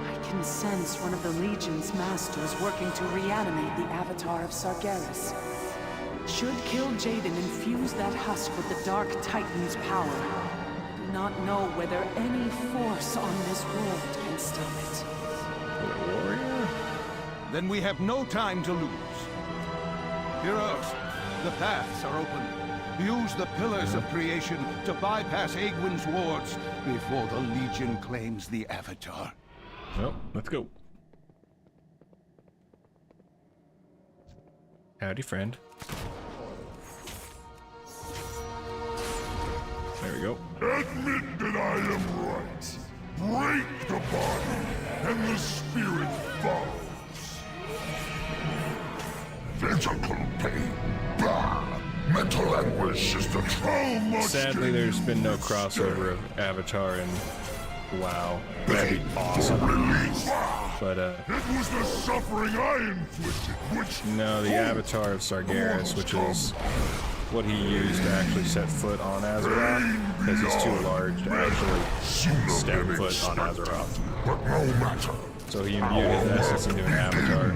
I can sense one of the Legion's masters working to reanimate the avatar of Sargeras. Should Kil'jaeden infuse that husk with the Dark Titan's power, I do not know whether any force on this world can stop it. The warrior? Then we have no time to lose. Heroes, the paths are open. Use the pillars of creation to bypass Egwene's wards before the Legion claims the Avatar. Well, let's go. Howdy, friend. There we go. Admit that I am right. Break the body, and the spirit follows. Physical pain, bah! Mental anguish is the trauma. Sadly, there's been no crossover of Avatar and WoW. That'd be awesome. But, It was the suffering I inflicted, which... no, the Avatar of Sargeras, which is what he used to actually set foot on Azeroth, because he's too large to actually step foot on Azeroth. But no matter. So he imbued his essence into an Avatar.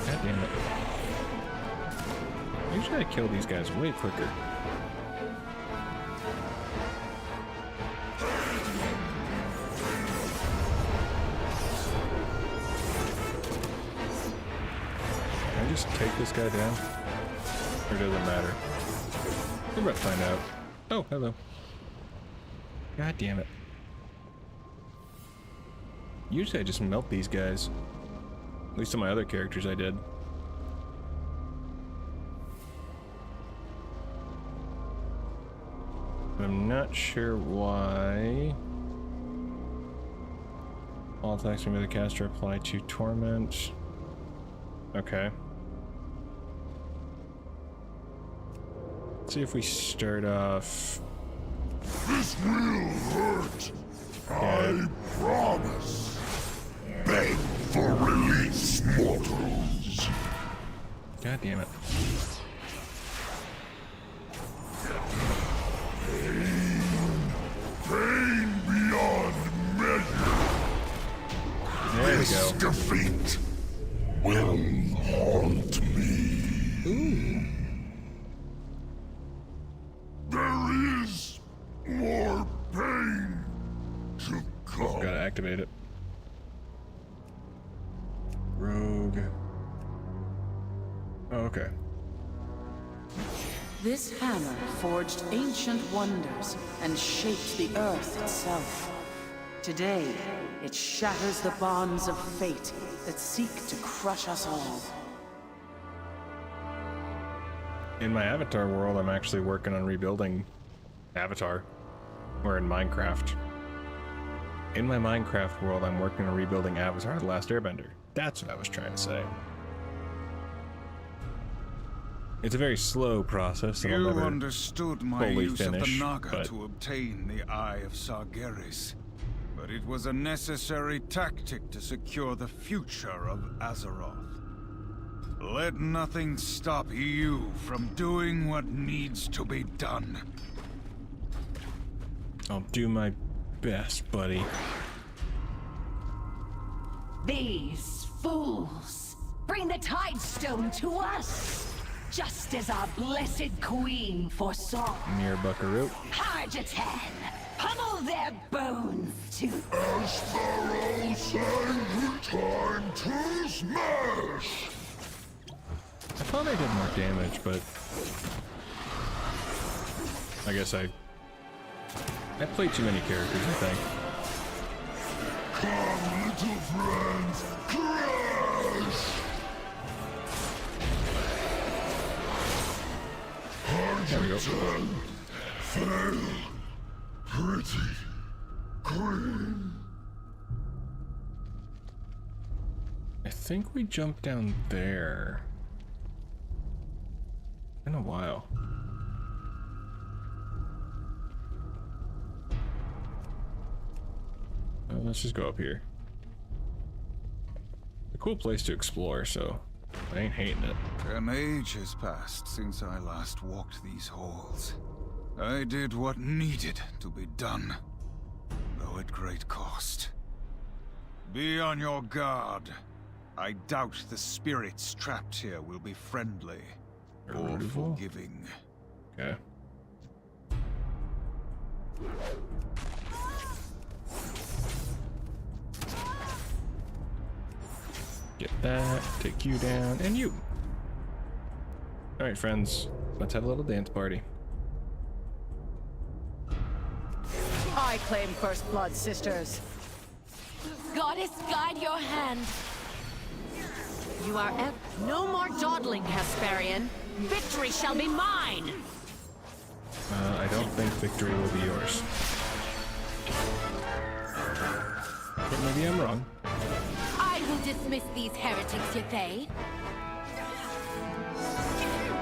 God damn it. Usually I kill these guys way quicker. Can I just take this guy down? Or does it matter? We're about to find out. Oh, hello. God damn it. Usually I just melt these guys. At least on my other characters I did. I'm not sure why. All attacks from the caster apply to torment. Okay. Let's see if we start off. This will hurt. I promise. Beg for release, mortals. God damn it. Pain beyond measure. There we This go. defeat will haunt me. Ooh. There is more pain to come. Gotta activate it. Rogue. Oh, okay. This hammer forged ancient wonders and shaped the earth itself. Today, it shatters the bonds of fate that seek to crush us all. In my Avatar world, I'm actually working on rebuilding Avatar. Or in Minecraft. In my Minecraft world, I'm working on rebuilding Avatar: The Last Airbender. That's what I was trying to say. It's a very slow process that I'll You never understood my fully use of the finish, Naga but to obtain the Eye of Sargeras. But it was a necessary tactic to secure the future of Azeroth. Let nothing stop you from doing what needs to be done. I'll do my best, buddy. These fools bring the Tidestone to us, just as our blessed queen foresaw. Near Buckaroo. Heirloom, pummel all their bones to... Sparrow's angry time to smash! I thought I did more damage, but I guess I played too many characters, I think. Come, little friends, crash! There we go. Fail. Pretty green. I think we jumped down there. In a while. Let's just go up here. A cool place to explore, so I ain't hating it. An age has passed since I last walked these halls. I did what needed to be done, though at great cost. Be on your guard. I doubt the spirits trapped here will be friendly or forgiving. Okay. Get that, take you down, and you. Alright, friends, let's have a little dance party. I claim first blood, sisters. Goddess, guide your hand. You are no more dawdling, Hesperian. Victory shall be mine! I don't think victory will be yours. But maybe I'm wrong. I will dismiss these heretics, Ythay.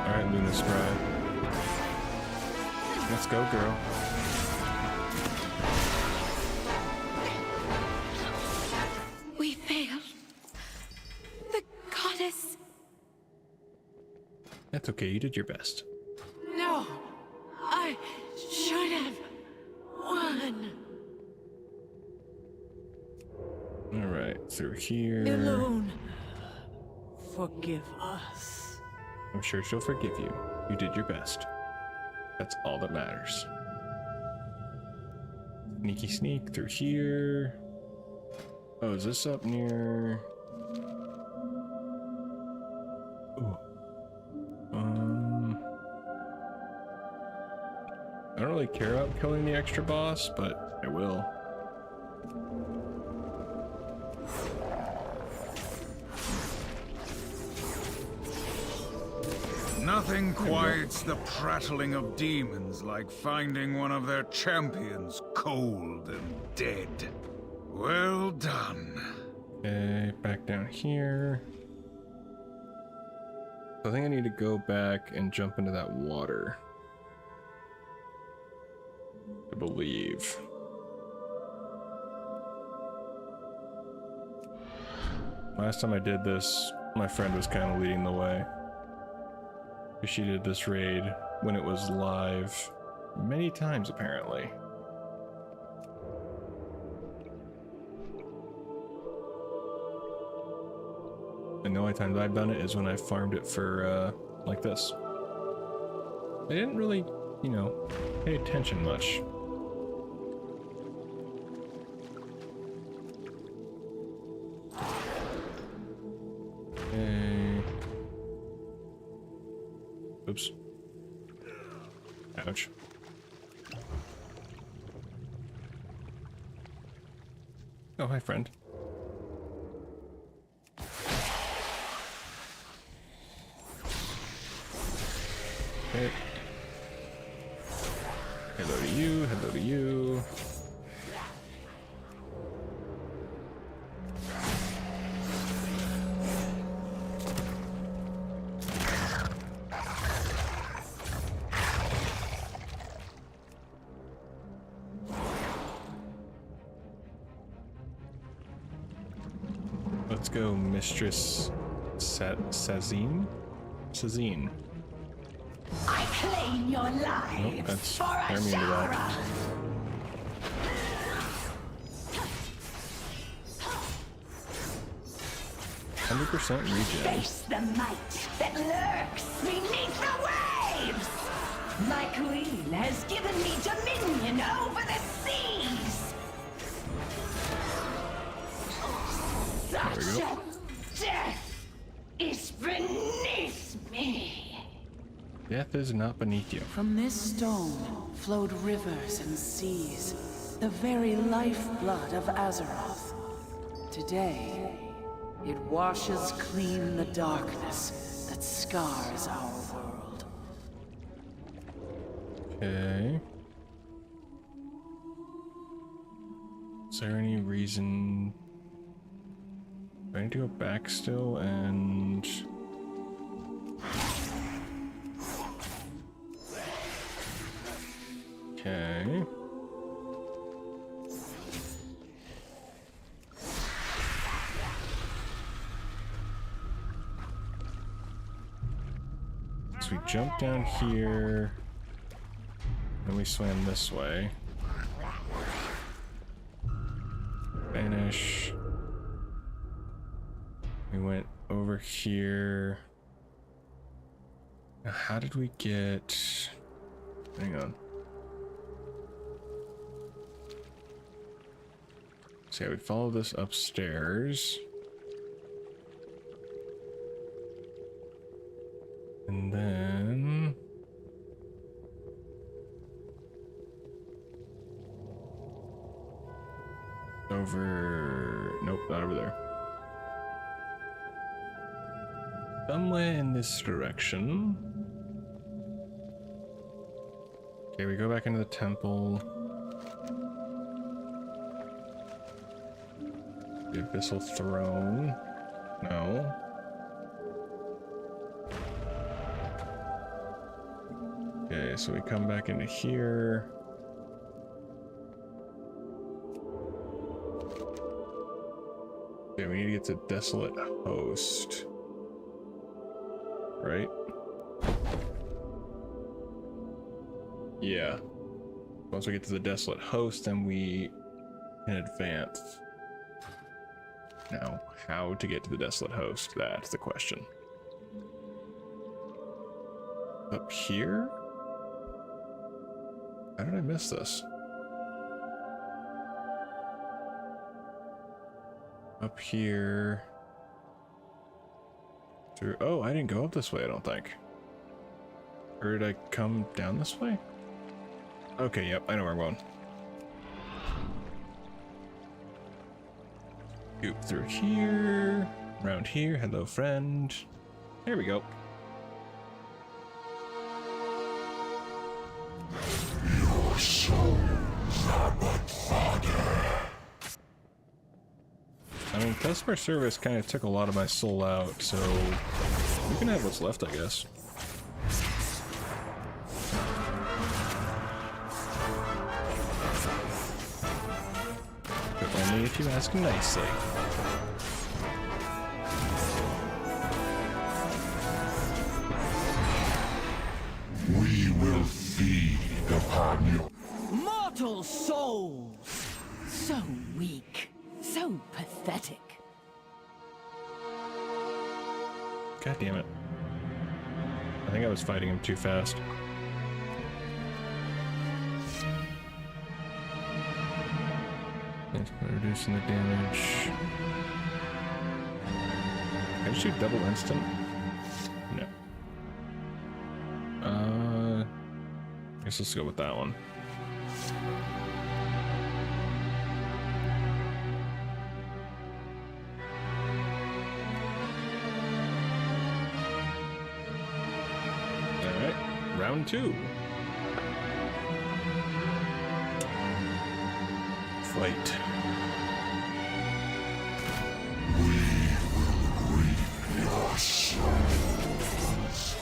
Alright, Luna Spry. Let's go, girl. We failed. The goddess... That's okay, you did your best. No! I should have won. Alright, through here. Alone. Forgive us. I'm sure she'll forgive you. You did your best. That's all that matters. Sneaky sneak through here. Oh, is this up near... Ooh. I don't really care about killing the extra boss, but I will. Nothing quiets the prattling of demons like finding one of their champions cold and dead. Well done. Okay, back down here. I think I need to go back and jump into that water. I believe. Last time I did this, my friend was kind of leading the way. She did this raid when it was live many times, apparently. And the only times I've done it is when I farmed it for, like this. I didn't really, you know, pay attention much. Okay. Oops. Ouch. Oh, hi, friend. Okay. Hello to you, hello to you. Let's go, Mistress Sazine? Sazine. I claim your Nope, lives that's for they're immune to that. Ashara. 100% regen. Face the might that lurks beneath the waves. My queen has given me dominion over the sea. Such a death is beneath me. Death is not beneath you. From this stone flowed rivers and seas, the very lifeblood of Azeroth. Today, it washes clean the darkness that scars our world. Okay. Is there any reason... Do I need to go back still and... Okay. So we jump down here, and we swam this way. Vanish. We went over here. Now, how did we get... Hang on. So yeah, we follow this upstairs. And then... Over... Nope, not over there. Somewhere in this direction. Okay, we go back into the temple. The Abyssal Throne. No. Okay, so we come back into here. Okay, we need to get to Desolate Host. Right? Yeah. Once we get to the Desolate Host, then we can advance. Now, how to get to the Desolate Host? That's the question. Up here? How did I miss this? Up here. Through. Oh, I didn't go up this way, I don't think. Or did I come down this way? Okay, yep, I know where I'm going. Scoop through here. Around here. Hello, friend. There we go. Your souls are but fodder. I mean, customer service kind of took a lot of my soul out, so we can have what's left, I guess. But only if you ask nicely. We will feed upon you. Mortal souls! So weak, so pathetic. God damn it. I think I was fighting him too fast. Thanks for reducing the damage. Can I shoot double instant? No. I guess let's go with that one. Alright, round 2. Fight. We will reap your souls.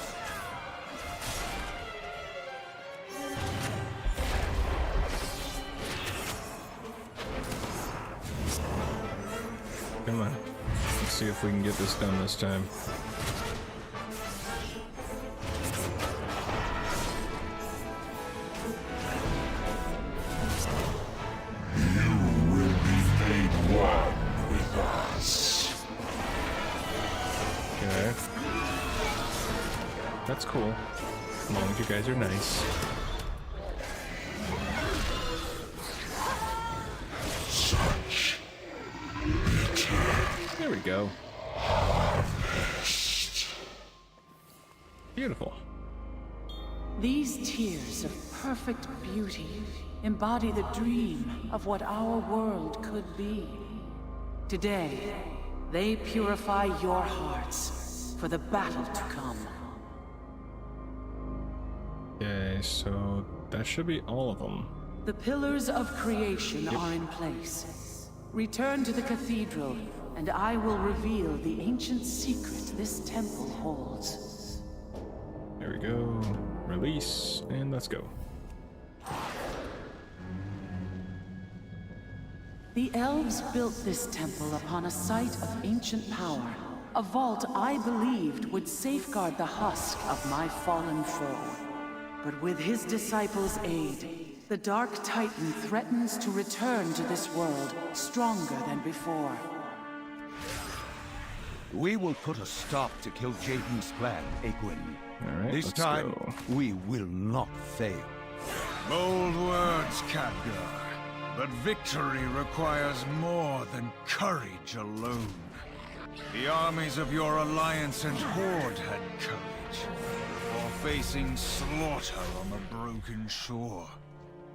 Come on. Let's see if we can get this done this time. Okay. That's cool. As long as you guys are nice. Such bitter There we go. Beautiful. These tears of perfect beauty embody the dream of what our world could be. Today, they purify your hearts for the battle to come. Okay, so that should be all of them. The pillars of creation are in place. Return to the cathedral, and I will reveal the ancient secret this temple holds. There we go. Release, and let's go. The elves built this temple upon a site of ancient power, a vault I believed would safeguard the husk of my fallen foe. But with his disciples' aid, the Dark Titan threatens to return to this world stronger than before. We will put a stop to Kil'jaeden's plan, Egwene. Alright, This let's time, go. we will not fail. Bold words, Khadgar. But victory requires more than courage alone. The armies of your alliance and horde had courage, before facing slaughter on the broken shore.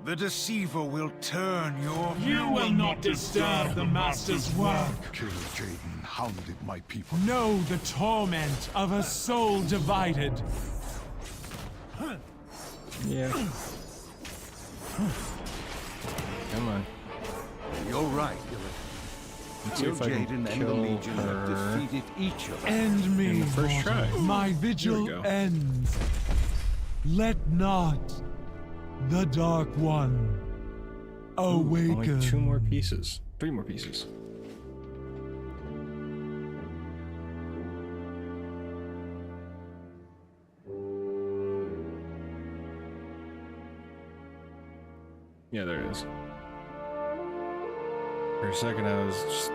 The deceiver will turn your... You will not disturb the Master's work. Kil'jaeden hounded my people. Know the torment of a soul divided. Yeah. Come on. You're right, Let's see if I can Kil'jaeden and the kill Legion have her. defeated each of us. End me, In the first mortal. try. My Here we vigil go. ends. Let not the Dark One awaken. Only 2 more pieces. 3 more pieces. Yeah, there it is. For a second, I was just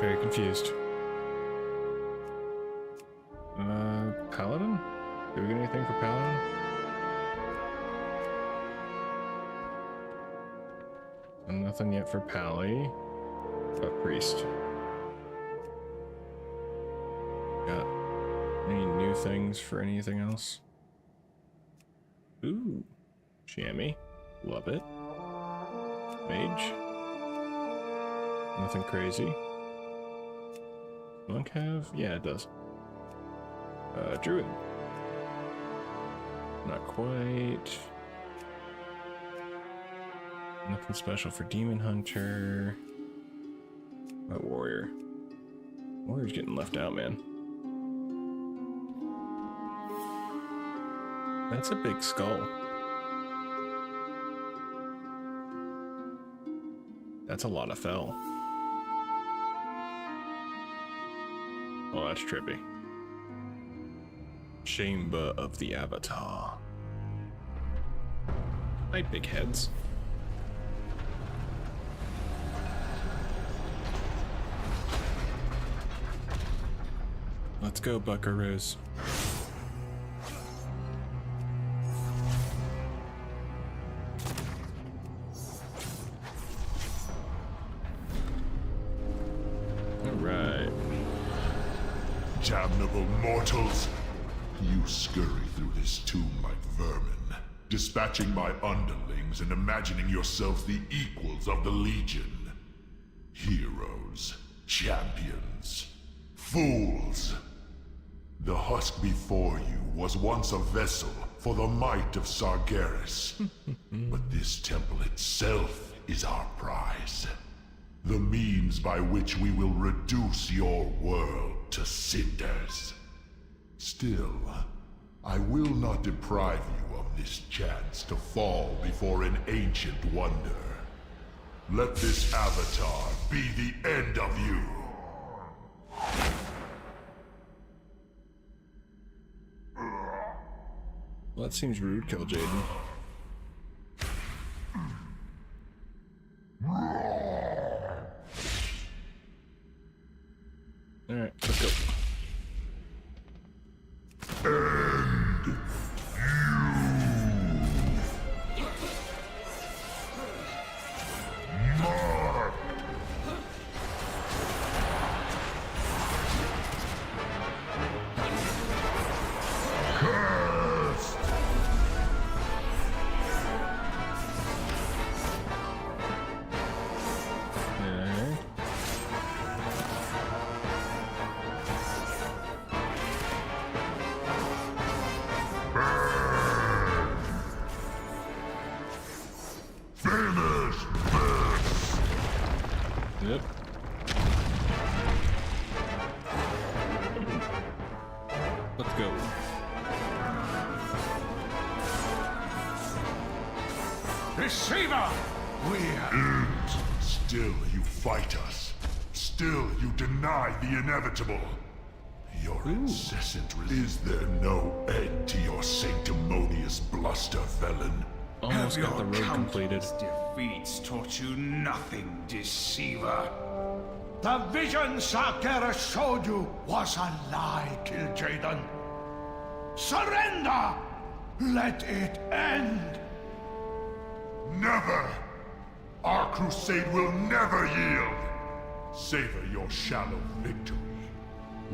very confused. Paladin? Did we get anything for Paladin? And nothing yet for Pally. But Priest. Got any new things for anything else? Ooh. Chamois. Love it. Mage. Nothing crazy. Monk have? Yeah, it does. Druid. Not quite. Nothing special for Demon Hunter. What Warrior? Warrior's getting left out, man. That's a big skull. That's a lot of fell. Oh, that's trippy. Chamber of the Avatar. Hi, big heads. Let's go, buckaroos. Alright. Damnable mortals! You scurry through this tomb like vermin, dispatching my underlings and imagining yourselves the equals of the Legion. Heroes, champions, fools. The husk before you was once a vessel for the might of Sargeras. But this temple itself is our prize. The means by which we will reduce your world to cinders. Still, I will not deprive you of this chance to fall before an ancient wonder. Let this avatar be the end of you. Well, that seems rude, Kil'jaeden. Alright, let's go. go. Deceiver! And still you fight us. Still you deny the inevitable. Your incessant Is there no end to your sanctimonious bluster, Velen? Almost Have got the your road completed. countless defeats taught you nothing, deceiver? The vision Sargeras showed you was a lie, Kil'jaeden. Surrender! Let it end! Never! Our crusade will never yield! Savor your shallow victory.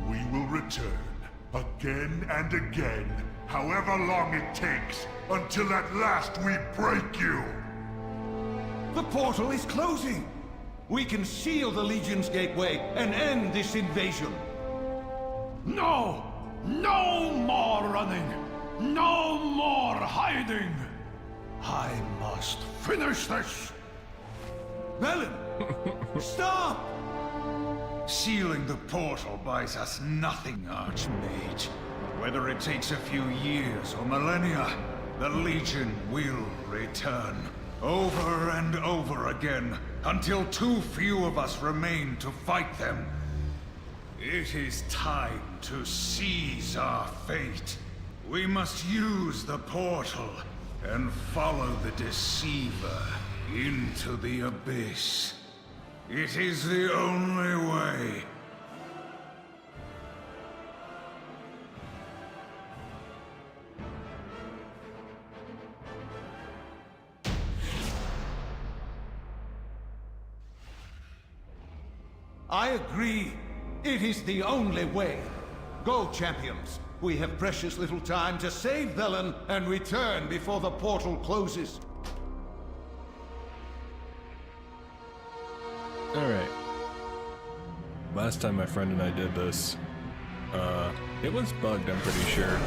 We will return, again and again, however long it takes, until at last we break you! The portal is closing! We can seal the Legion's gateway and end this invasion! No! No more running! No more hiding! I must finish this! Velen! Stop! Sealing the portal buys us nothing, Archmage. Whether it takes a few years or millennia, the Legion will return. Over and over again, until too few of us remain to fight them. It is time to seize our fate. We must use the portal and follow the Deceiver into the abyss. It is the only way. I agree. It is the only way. Go, champions. We have precious little time to save Velen and return before the portal closes. Alright. Last time my friend and I did this, it was bugged, I'm pretty sure.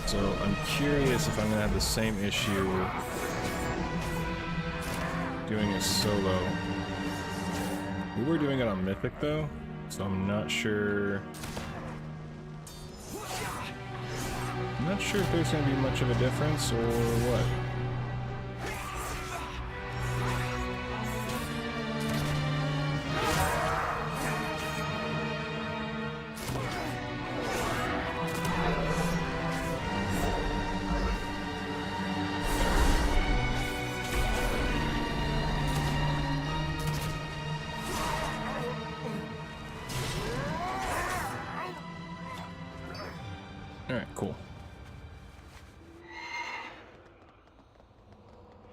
So I'm curious if I'm gonna have the same issue doing it solo. We were doing it on Mythic though, so I'm not sure. I'm not sure if there's gonna be much of a difference or what. Alright, cool.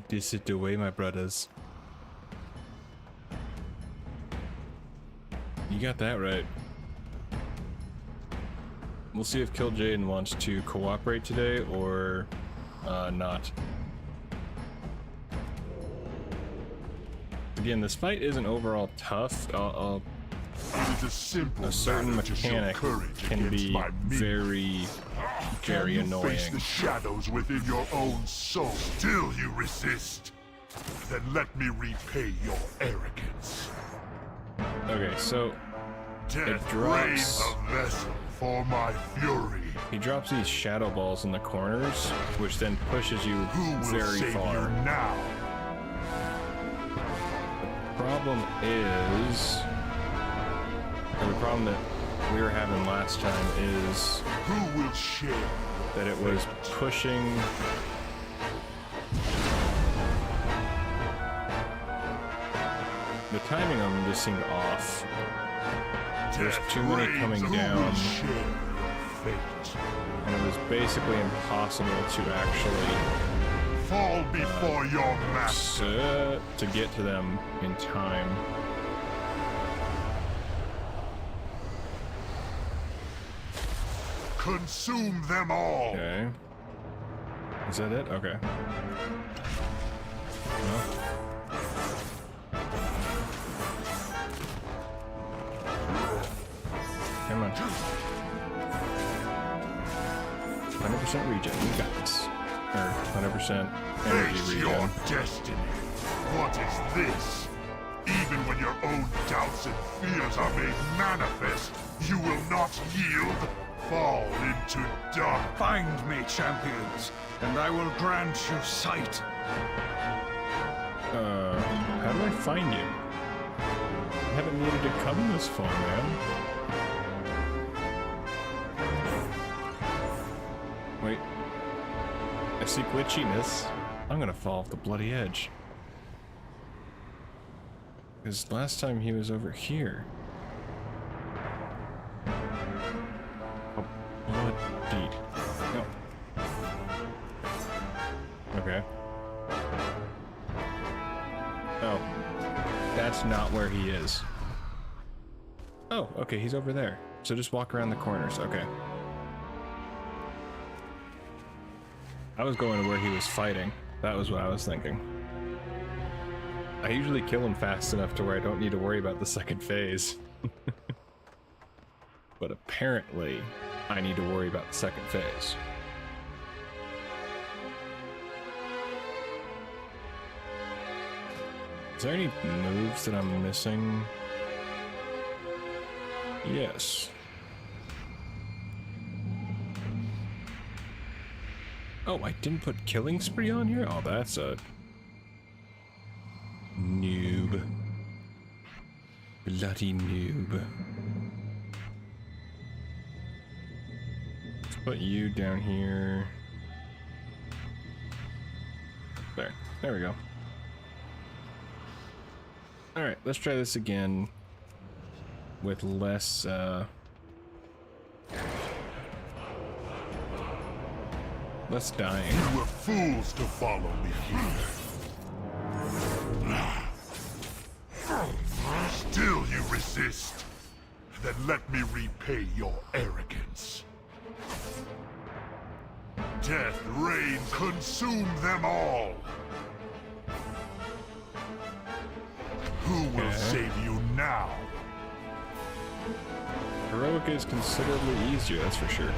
This is the way, my brothers. You got that right. We'll see if Kil'jaeden wants to cooperate today or not. Again, this fight isn't overall tough. It is a simple A certain matter to show mechanic courage can against be my very Can you annoying. face the shadows within your own soul? Still you resist? Then let me repay your arrogance. Okay, so Death drops- raise a vessel for my fury. he drops these shadow balls in the corners, which then pushes you Who will very save far. you now? Problem is, or the problem that we were having last time is Who will share? that it was pushing the timing on them just seemed off. There's Death too many reigns. coming Who down. will share your fate? And it was basically impossible to actually Fall before your master. to get to them in time. Consume them all. Okay. Is that it? Okay. No. Come on. 100% regen. We got this. Or 100% energy Face regen. your destiny. What is this? Even when when your own doubts and fears are made manifest, you will not yield? Fall into dark. Find me, champions, and I will grant you sight. How do I find you? I haven't needed to come this far, man. Wait. I see glitchiness. I'm gonna fall off the bloody edge. Because last time he was over here. Oh, bloody. No. Okay. Oh. That's not where he is. Oh, okay, he's over there. So just walk around the corners. Okay. I was going to where he was fighting. That was what I was thinking. I usually kill him fast enough to where I don't need to worry about the second phase. But apparently, I need to worry about the second phase. Is there any moves that I'm missing? Yes. Oh, I didn't put Killing Spree on here? Oh, that's a noob. Bloody noob. Let's put you down here. There. There we go. Alright, let's try this again with less, less dying. You were fools to follow me here. Still you resist. Then let me repay your arrogance. Death rain consume them all. Who will save you now? Heroic is considerably easier, that's for sure.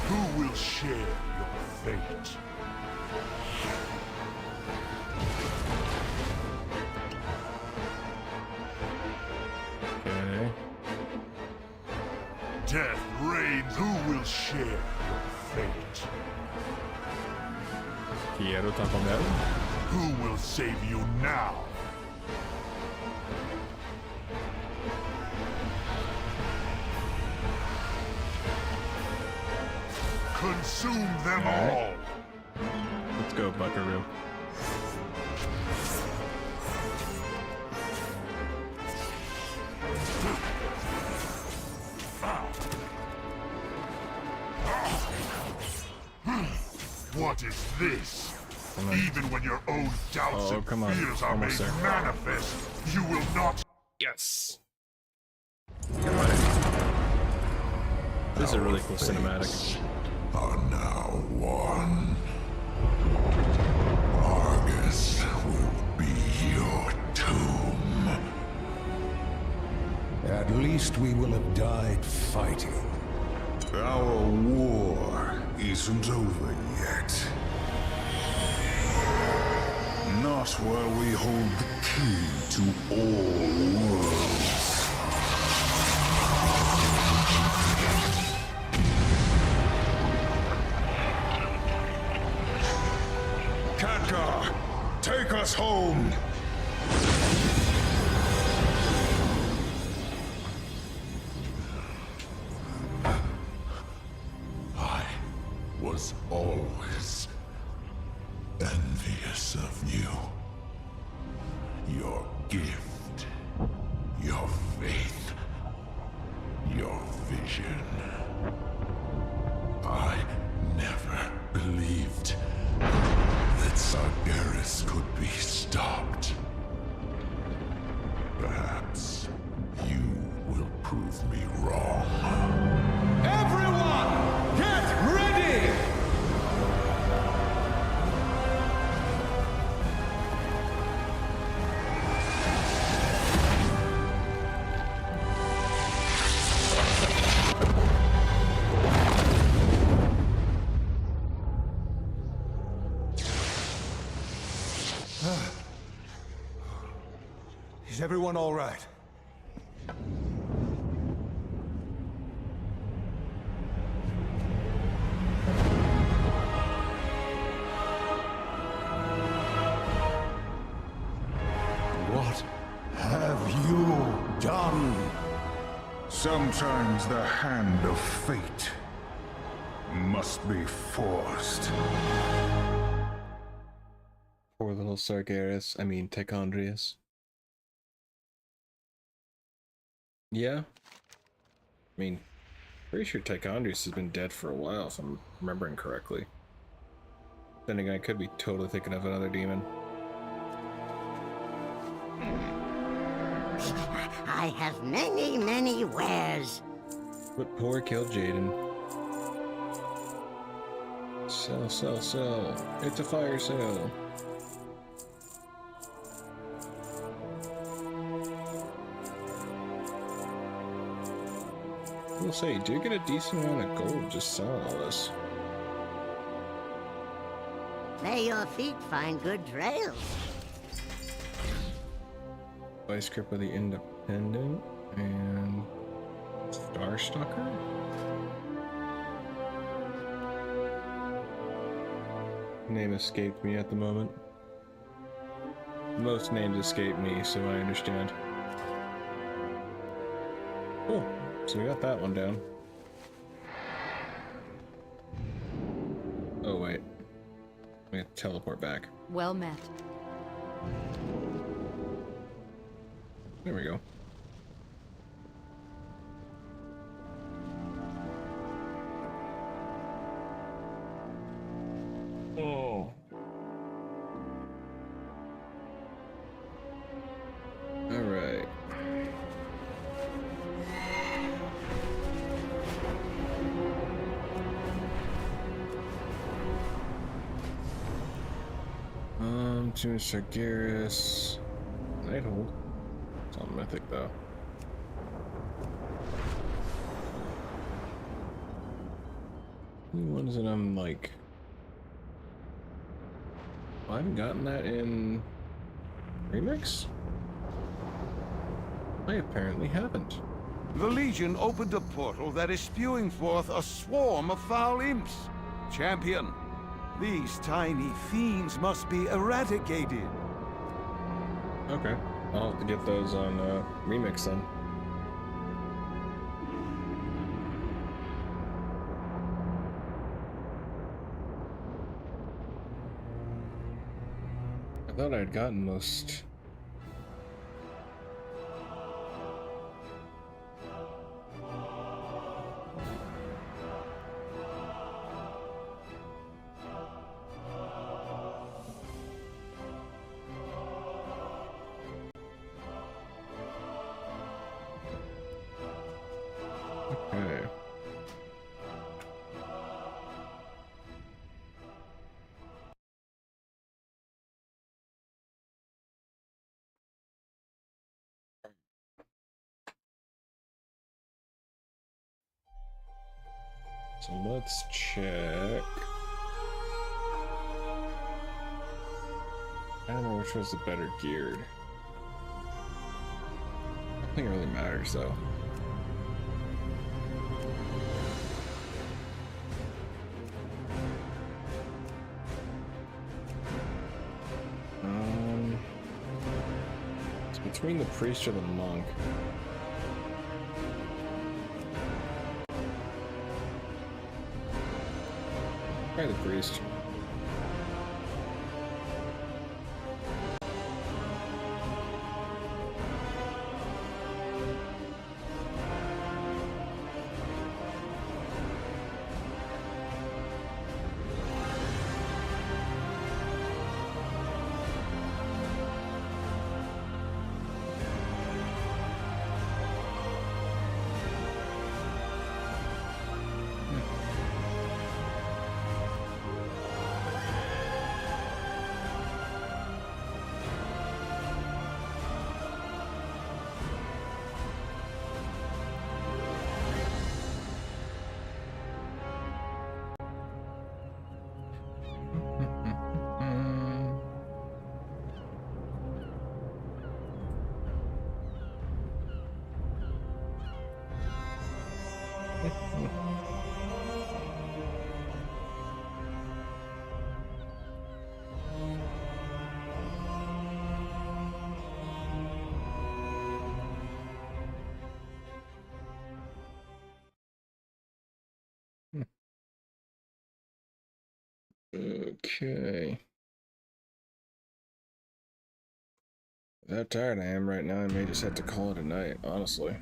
Who will share your fate? Okay. Death reigns. Who will share your fate? Quiero Taco Bell? Who will save you now? Consume them all! Let's go, Buckaroo. What is this? Even when your own doubts and fears are made manifest, you will not. Yes! This is a really cool cinematic. Are now one. Argus will be your tomb. At least we will have died fighting. Our war isn't over yet. Not while we hold the key to all worlds. Khadgar, take us home! I was always envious of you. Your gift, your faith, your vision. I never believed that Sargeras could be stopped. Perhaps you will prove me wrong. Everyone, get ready! Is everyone all right? What have you done? Sometimes the hand of fate must be forced. Poor little Sargeras. I mean, Tichondrius. Yeah. I mean, pretty sure Tichondrius has been dead for a while, if I'm remembering correctly. Then again, I could be totally thinking of another demon. I have many, many wares. But poor Kil'jaeden. Sell, sell, sell. It's a fire sale. We'll say, you do get a decent amount of gold just selling all this. May your feet find good trails. Vice Grip of the Independent and Starstalker? Name escaped me at the moment. Most names escape me, so I understand. Cool. So we got that one down. Oh wait. We have to teleport back. Well met. There we go. Oh. All right. To Sargeras. Nighthold. It's on Mythic though. Any ones that I'm like... I haven't gotten that in Remix? I apparently haven't. The Legion opened a portal that is spewing forth a swarm of foul imps. Champion, these tiny fiends must be eradicated. Okay. I'll have to get those on Remix then. I thought I'd gotten most... Okay. So let's check. I don't know which was the better geared. I don't think it really matters though. It's between the priest or the monk. Probably the priest. Okay. How tired I am right now, I may just have to call it a night, honestly.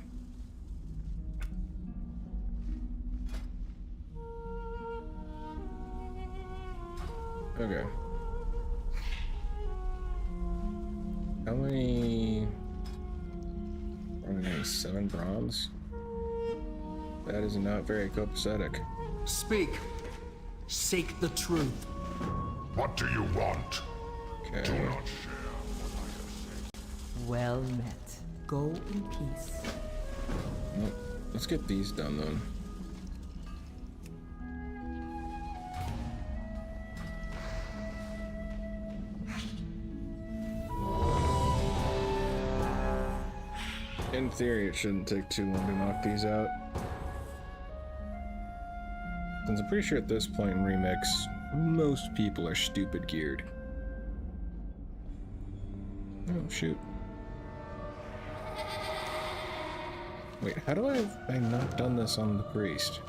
Okay. How many... Are we getting 7 bronze? That is not very copacetic. Speak. Seek the truth. What do you want? Okay. Do not share what I have said. Well met. Go in peace. Well, let's get these done then. In theory, it shouldn't take too long to knock these out. Since I'm pretty sure at this point in Remix, most people are stupid geared. Oh, shoot. Wait, how do I not done this on the priest?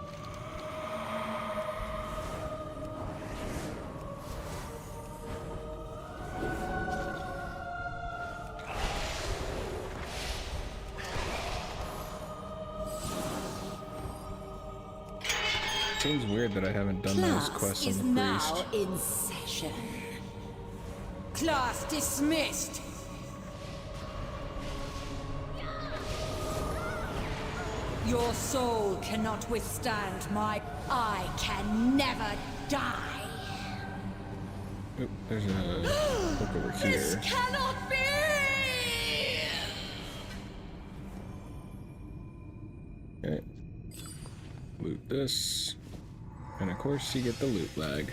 Seems weird that I haven't done those quests Class is on the now priest. in session. Class dismissed. Your soul cannot withstand my... I can never die. Oop, there's a book over This here. cannot be! Okay. Loot this. And of course you get the loot lag.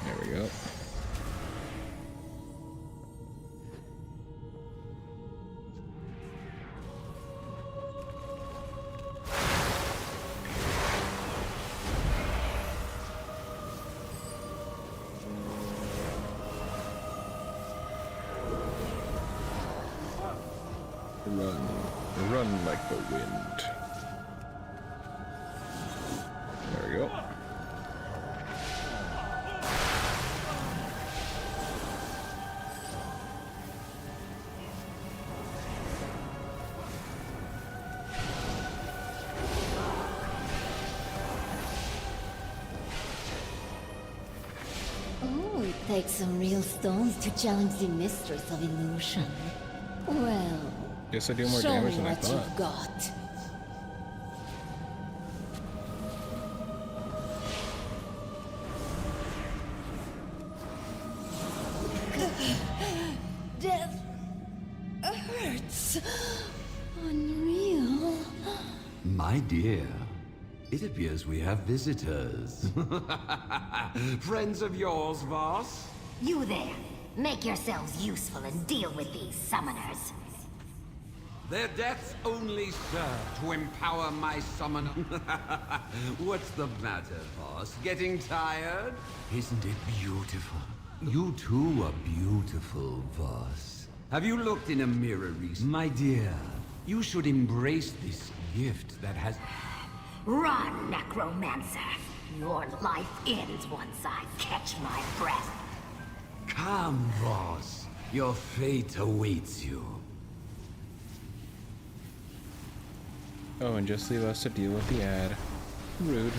There we go. Run like the wind. There we go. Oh, it takes some real stones to challenge the mistress of illusion. Well, Guess I do more show damage me than I what thought. you've got. Death hurts. Unreal. My dear, it appears we have visitors. Friends of yours, Voss? You there. Make yourselves useful and deal with these summoners. Their deaths only serve to empower my summoner. What's the matter, Voss? Getting tired? Isn't it beautiful? You too are beautiful, Voss. Have you looked in a mirror recently? My dear, you should embrace this gift that has... Run, necromancer. Your life ends once I catch my breath. Come, Voss. Your fate awaits you. Oh, and just leave us to deal with the ad. Rude.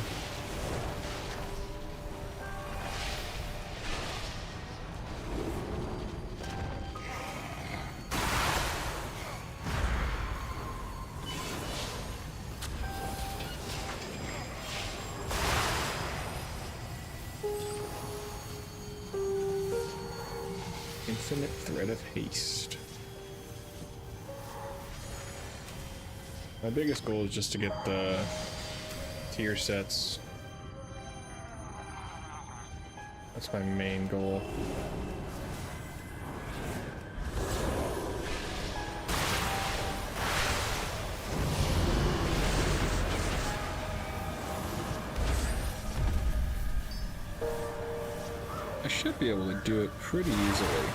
Infinite thread of haste. My biggest goal is just to get the tier sets. That's my main goal. I should be able to do it pretty easily.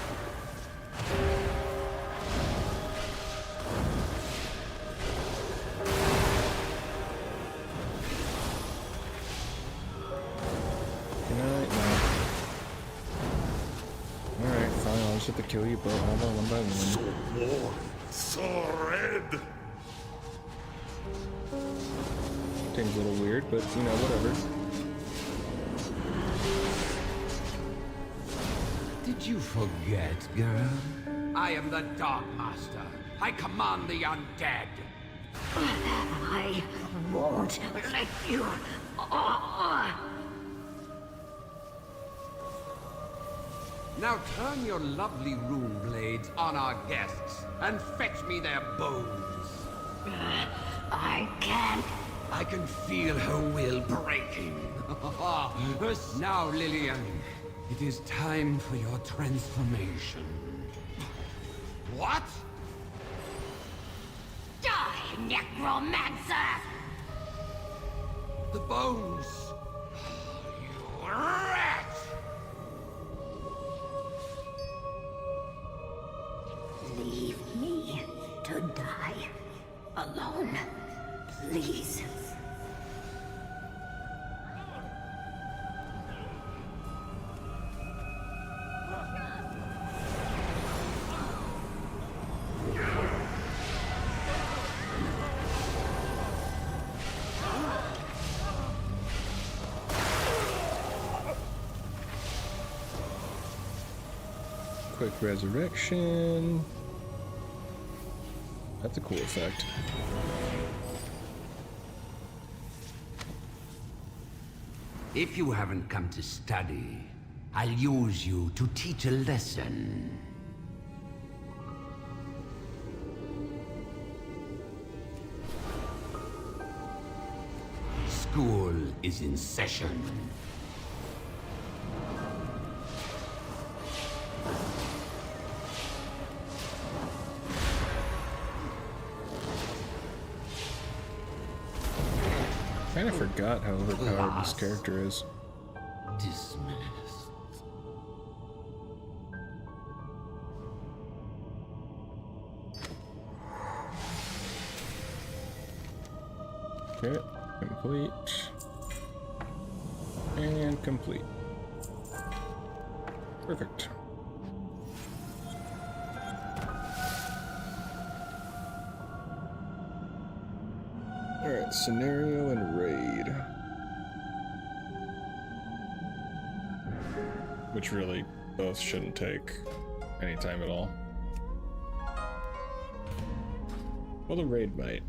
to kill you, bro. All one by one. So warm, so red. Seems a little weird, but you know, whatever. Did you forget, girl? I am the Dark Master. I command the undead. I won't let you. Now turn your lovely rune blades on our guests and fetch me their bones. I can't. I can feel her will breaking. Now, Lillian, it is time for your transformation. What? Die, necromancer! The bones! You rat! Leave me to die alone, please. Quick resurrection. That's a cool effect. If you haven't come to study, I'll use you to teach a lesson. School is in session. I kind of forgot how overpowered this character is. Dismissed. Okay, complete. And complete. Perfect. Alright, scenario and raid. Which really both shouldn't take any time at all. Well, the raid might.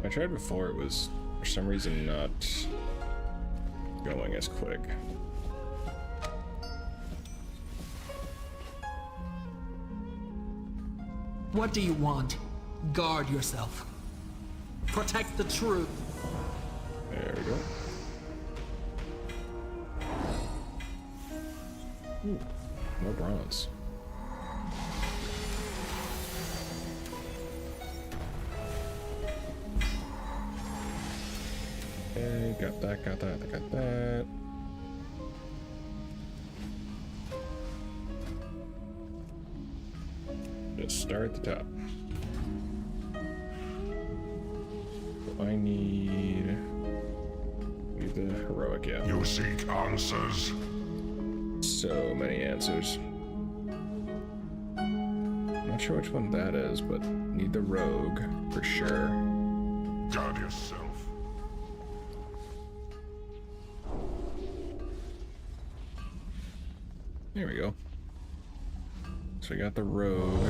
I tried before, it was for some reason not going as quick. What do you want? Guard yourself. Protect the truth. There we go. Ooh, more bronze. Okay, got that, got that. Just start at the top. I need the heroic, yeah. You seek answers? So many answers. Not sure which one that is, but need the rogue for sure. Guard yourself. There we go. So we got the rogue.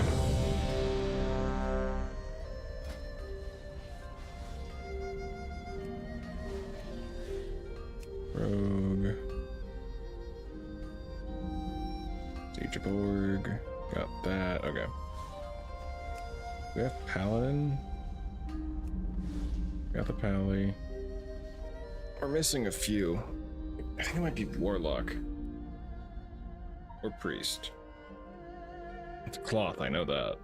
Rogue. Siege of Org. Got that. Okay. We have Paladin. Got the Pally. We're missing a few. I think it might be Warlock. Or Priest. It's a cloth, I know that.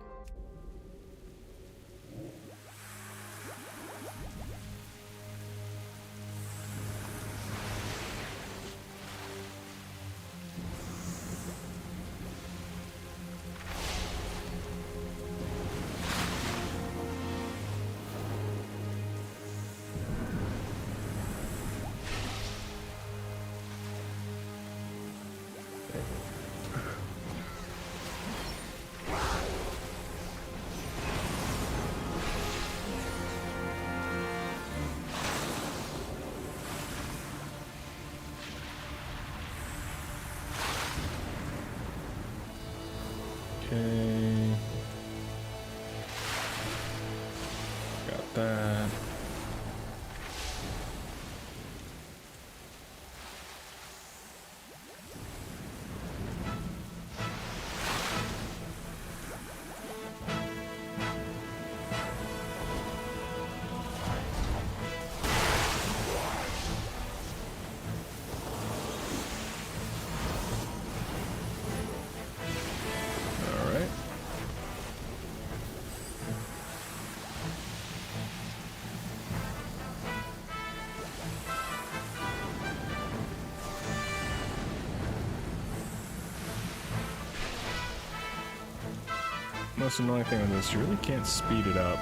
most annoying thing with this, you really can't speed it up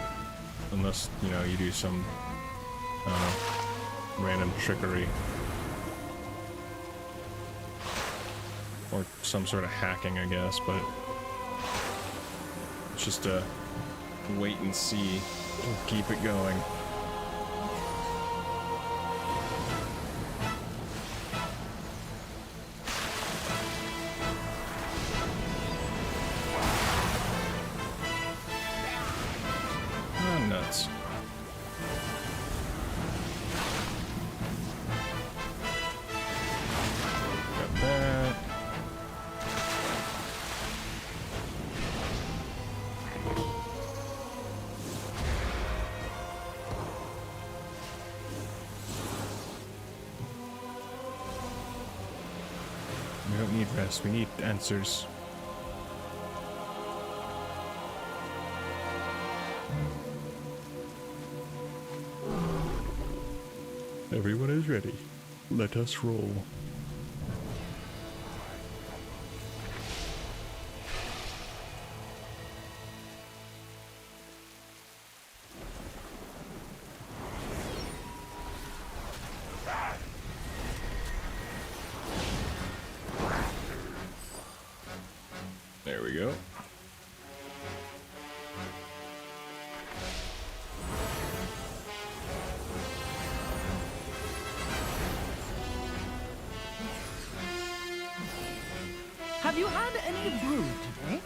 unless, you know, you do some random trickery or some sort of hacking, I guess, but it's just a wait and see. Keep it going. Nuts. Got that. We don't need rest, we need answers. Everyone is ready. Let us roll. There we go. Have you had any brew today?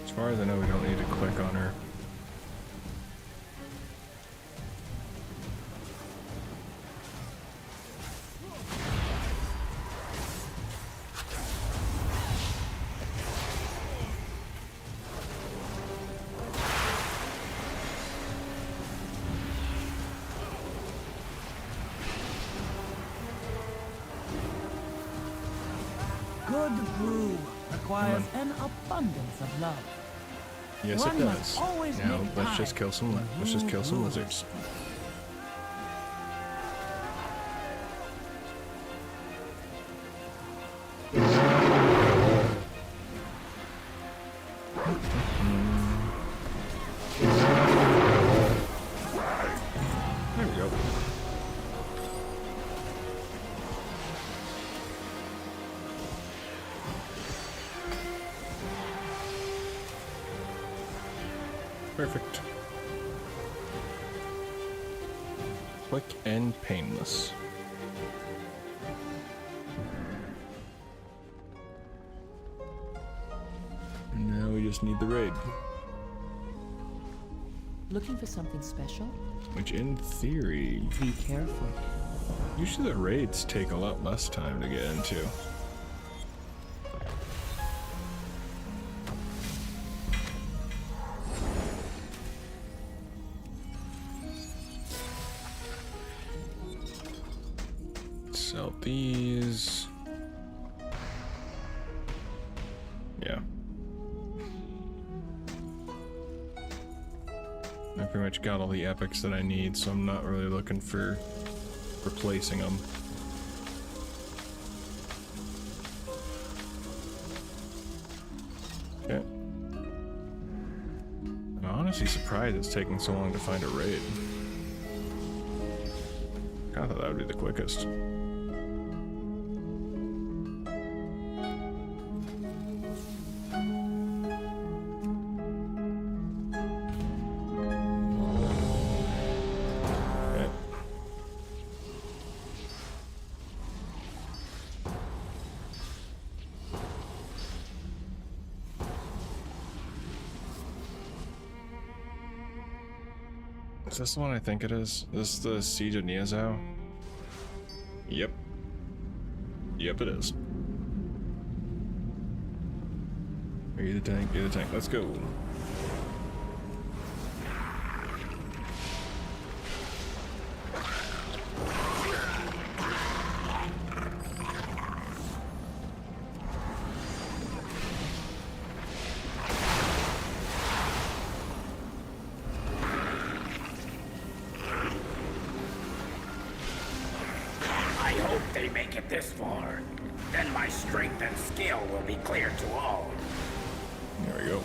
As far as I know, we don't need to click on her. Good brew requires an abundance of love. Yes, One it must does. always Now make let's time just kill some. Let's just kill some lizards. There we go. Perfect. Quick and painless. And now we just need the raid. Looking for something special? Which in theory... Be careful. Usually the raids take a lot less time to get into. Sell these. Yeah. I pretty much got all the epics that I need, so I'm not really looking for replacing them. Okay. I'm honestly surprised it's taking so long to find a raid. I thought that would be the quickest. Okay. Is this the one I think it is? Is this the Siege of Niuzao? Yep. Yep, it is. Are you the tank? You're the tank. Let's go. I hope they make it this far. Then my strength and skill will be clear to all. There we go.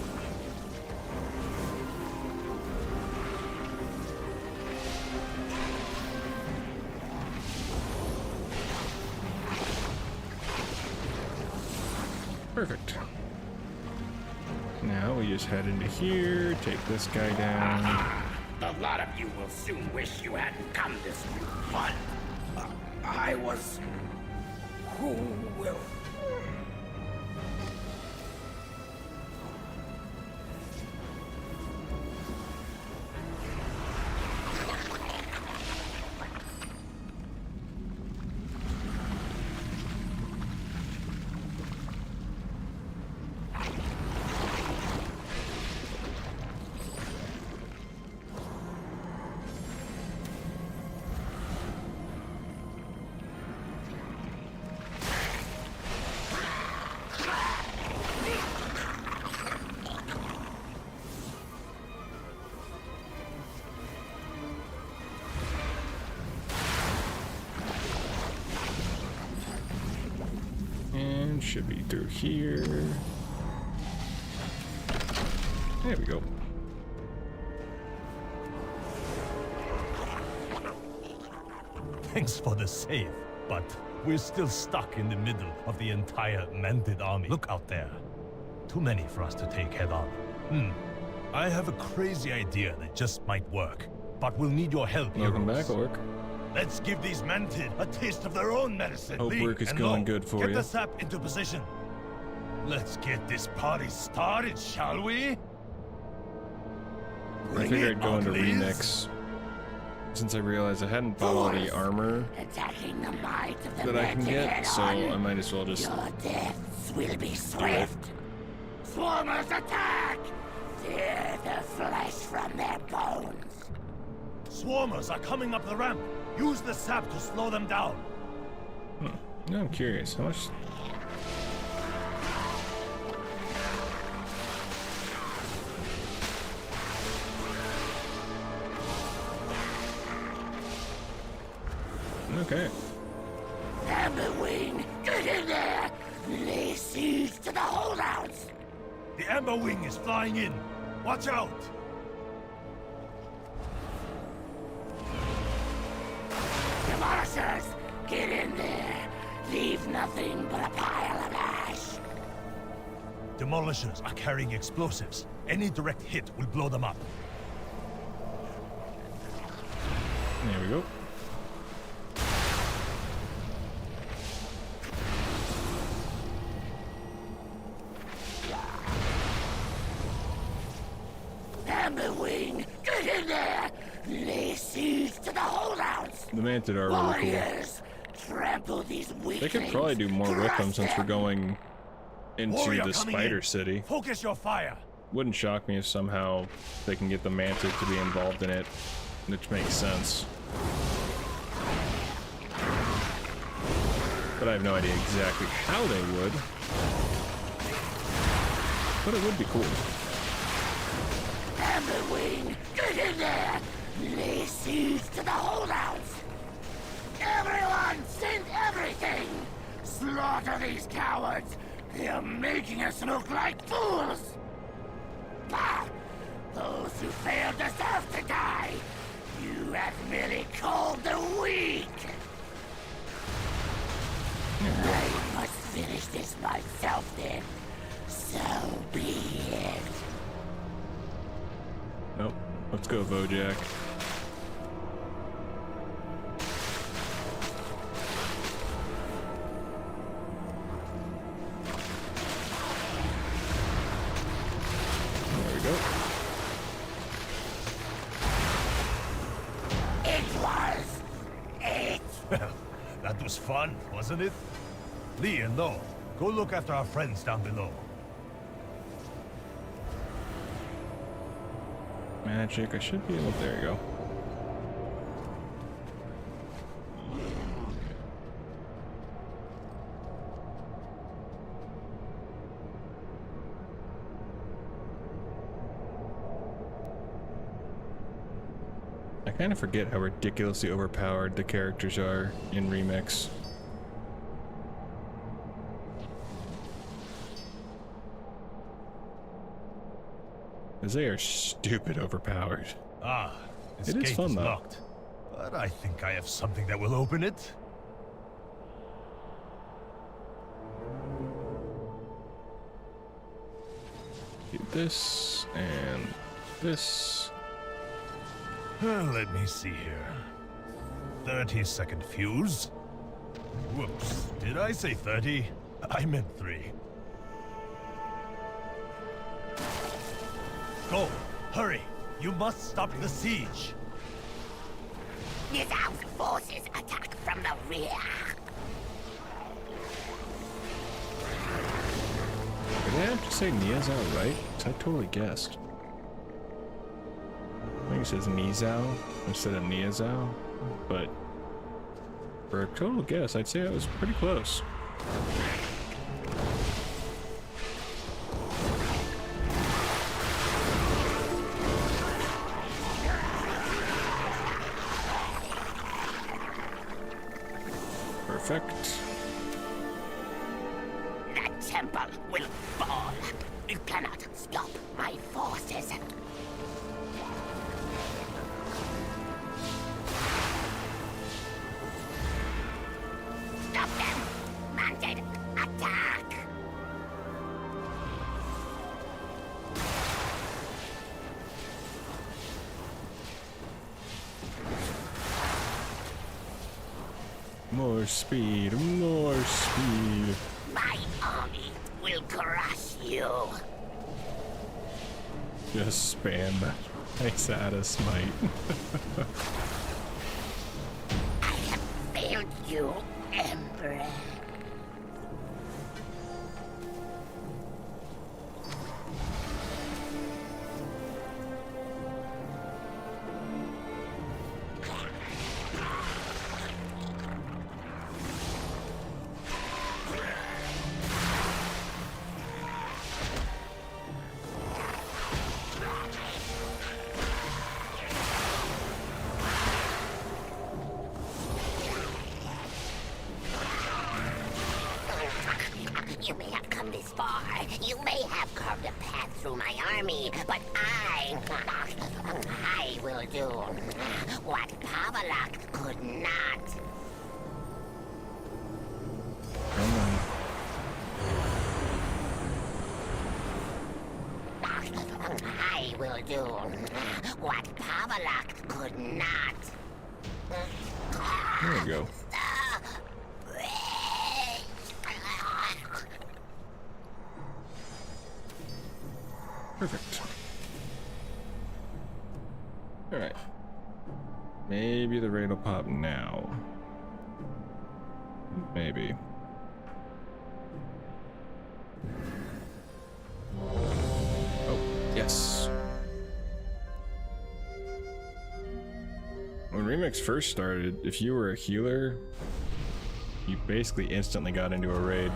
Perfect. Now we just head into here, take this guy down. A lot of you will soon wish you hadn't come this route, but I was... Who will... Should be through here. There we go. Thanks for the save, but we're still stuck in the middle of the entire Mended army. Look out there. Too many for us to take head on. I have a crazy idea that just might work, but we'll need your help. Welcome heroes. back, Orc. Let's give these Mended a taste of their own medicine. Hope Lee work is and going Lo, good for get you. the sap into position. Let's get this party started, shall we? I figured I'd go into remix since I realized I hadn't bought all the armor Attacking the might of the that I can get, head so on. I might as well just Your deaths will be swift. Swarmers attack! Tear the flesh from their bones. Swarmers are coming up the ramp. Use the sap to slow them down. Now I'm curious, how much... Okay. Amberwing, get in there! Lay siege to the holdouts! The Amber Wing is flying in. Watch out! Demolishers, get in there! Leave nothing but a pile of ash! Demolishers are carrying explosives. Any direct hit will blow them up. There we go. Amberwing, get in there! Lay siege to the holdouts! The Mantid are really cool. Warriors, trample these weaklings! They could probably do more with them since we're going into Warrior the coming Spider in. City. Focus your fire. Wouldn't shock me if somehow they can get the Mantid to be involved in it, which makes sense. But I have no idea exactly how they would. But it would be cool. Amberwing, get in there! Lay siege to the holdouts! Everyone, send everything! Slaughter these cowards! They're making us look like fools! Bah! Those who fail deserve to die! You have merely called the weak! finish this myself then. So be it. Nope. Let's go, Vojak. There we go. That was fun, wasn't it? Lee and Lo, go look after our friends down below. Magic, I should be able. There you go. I kind of forget how ridiculously overpowered the characters are in Remix. Because they are stupid overpowered. Ah, this It is gate fun, is though. locked. But I think I have something that will open it. Do this and this. Let me see here. 30-second fuse. Whoops, did I say 30? I meant 3. Go, hurry! You must stop the siege! Niuzao's forces attack from the rear. Did I have to say Niuzao right? 'Cause I totally guessed. I think it says Niuzao instead of Niuzao, but for a total guess, I'd say I was pretty close. Perfect. The temple will fall. You cannot stop my forces. Stop them! Mounted attack! More speed, more speed. My army will crush you. Just spam Nice at a smite. I have failed you, Emperor. You may have come this far. You may have carved a path through my army, but I will do what Pavalak could not. I will do what Pavalak could not. There we go. Perfect. Alright. Maybe the raid will pop now. Maybe. Oh, yes. When Remix first started, if you were a healer, you basically instantly got into a raid.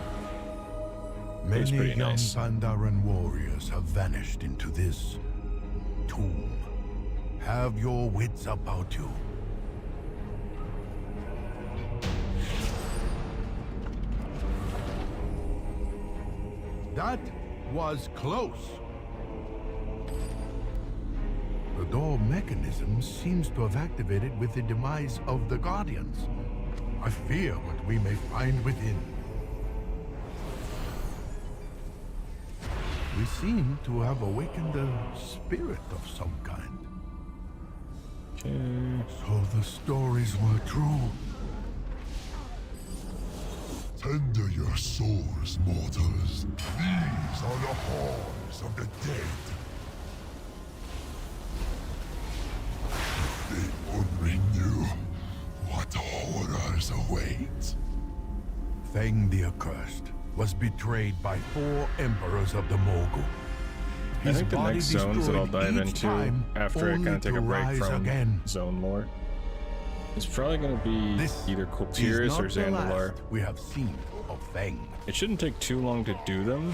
It was Many pretty young nice. Pandaren warriors have vanished into this tomb. Have your wits about you. That was close. The door mechanism seems to have activated with the demise of the Guardians. I fear what we may find within. We seem to have awakened a spirit of some kind. So the stories were true. Tender your souls, mortals. These are the horns of the dead. They only knew what horrors await. Feng the Accursed was betrayed by 4 emperors of the Mogul. I think the body next zones that I'll dive destroyed each into time, after I only kind of take to a break rise from again. zone lore is probably going to be either Kil'jaeden or Zandalar. We have seen of Feng. It shouldn't take too long to do them,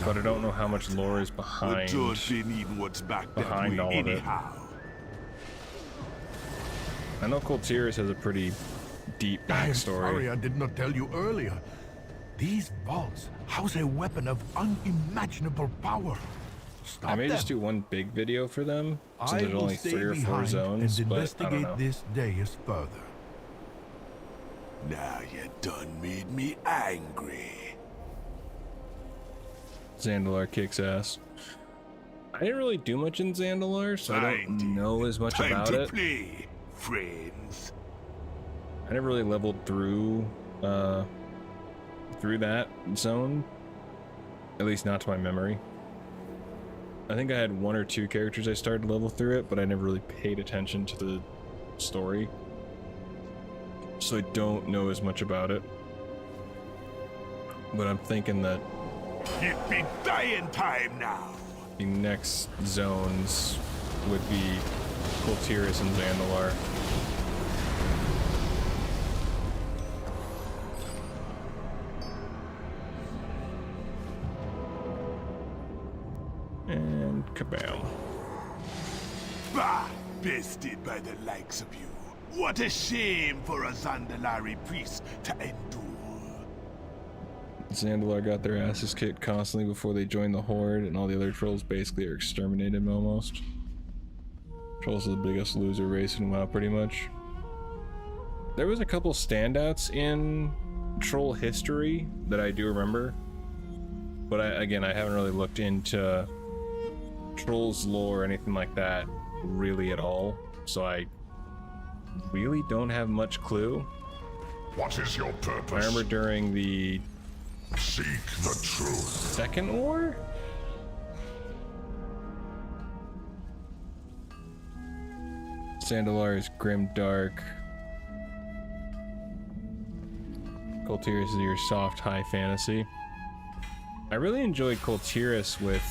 but I don't know how much lore is behind all of it. I know Kil'jaeden has a pretty deep I'm sorry backstory. I did not tell you earlier. These vaults house a weapon of unimaginable power. Stop I may them. just do one big video for them, since I there's will only stay 3 or 4 behind zones, and but I don't investigate know. this days further. Now you done made me angry. Zandalar kicks ass. I didn't really do much in Zandalar, so I don't know as much Time about to it. play, friends. I never really leveled through that zone, at least not to my memory. I think I had 1 or 2 characters I started to level through it, but I never really paid attention to the story, so I don't know as much about it. But I'm thinking that It be dying time now. the next zones would be Kil'jaeden and Zandalar. And kabam. Bah! Bested by the likes of you. What a shame for a Zandalari priest to endure. Zandalar got their asses kicked constantly before they joined the Horde, and all the other trolls basically are exterminated almost. Trolls are the biggest loser race in WoW, pretty much. There was a couple standouts in troll history that I do remember, but again, I haven't really looked into trolls lore or anything like that really at all, so I really don't have much clue. What is your purpose? I remember during the Seek the truth. Second War? Zandalar is grim dark. Kil'jaeden is your soft high fantasy. I really enjoyed Kil'jaeden with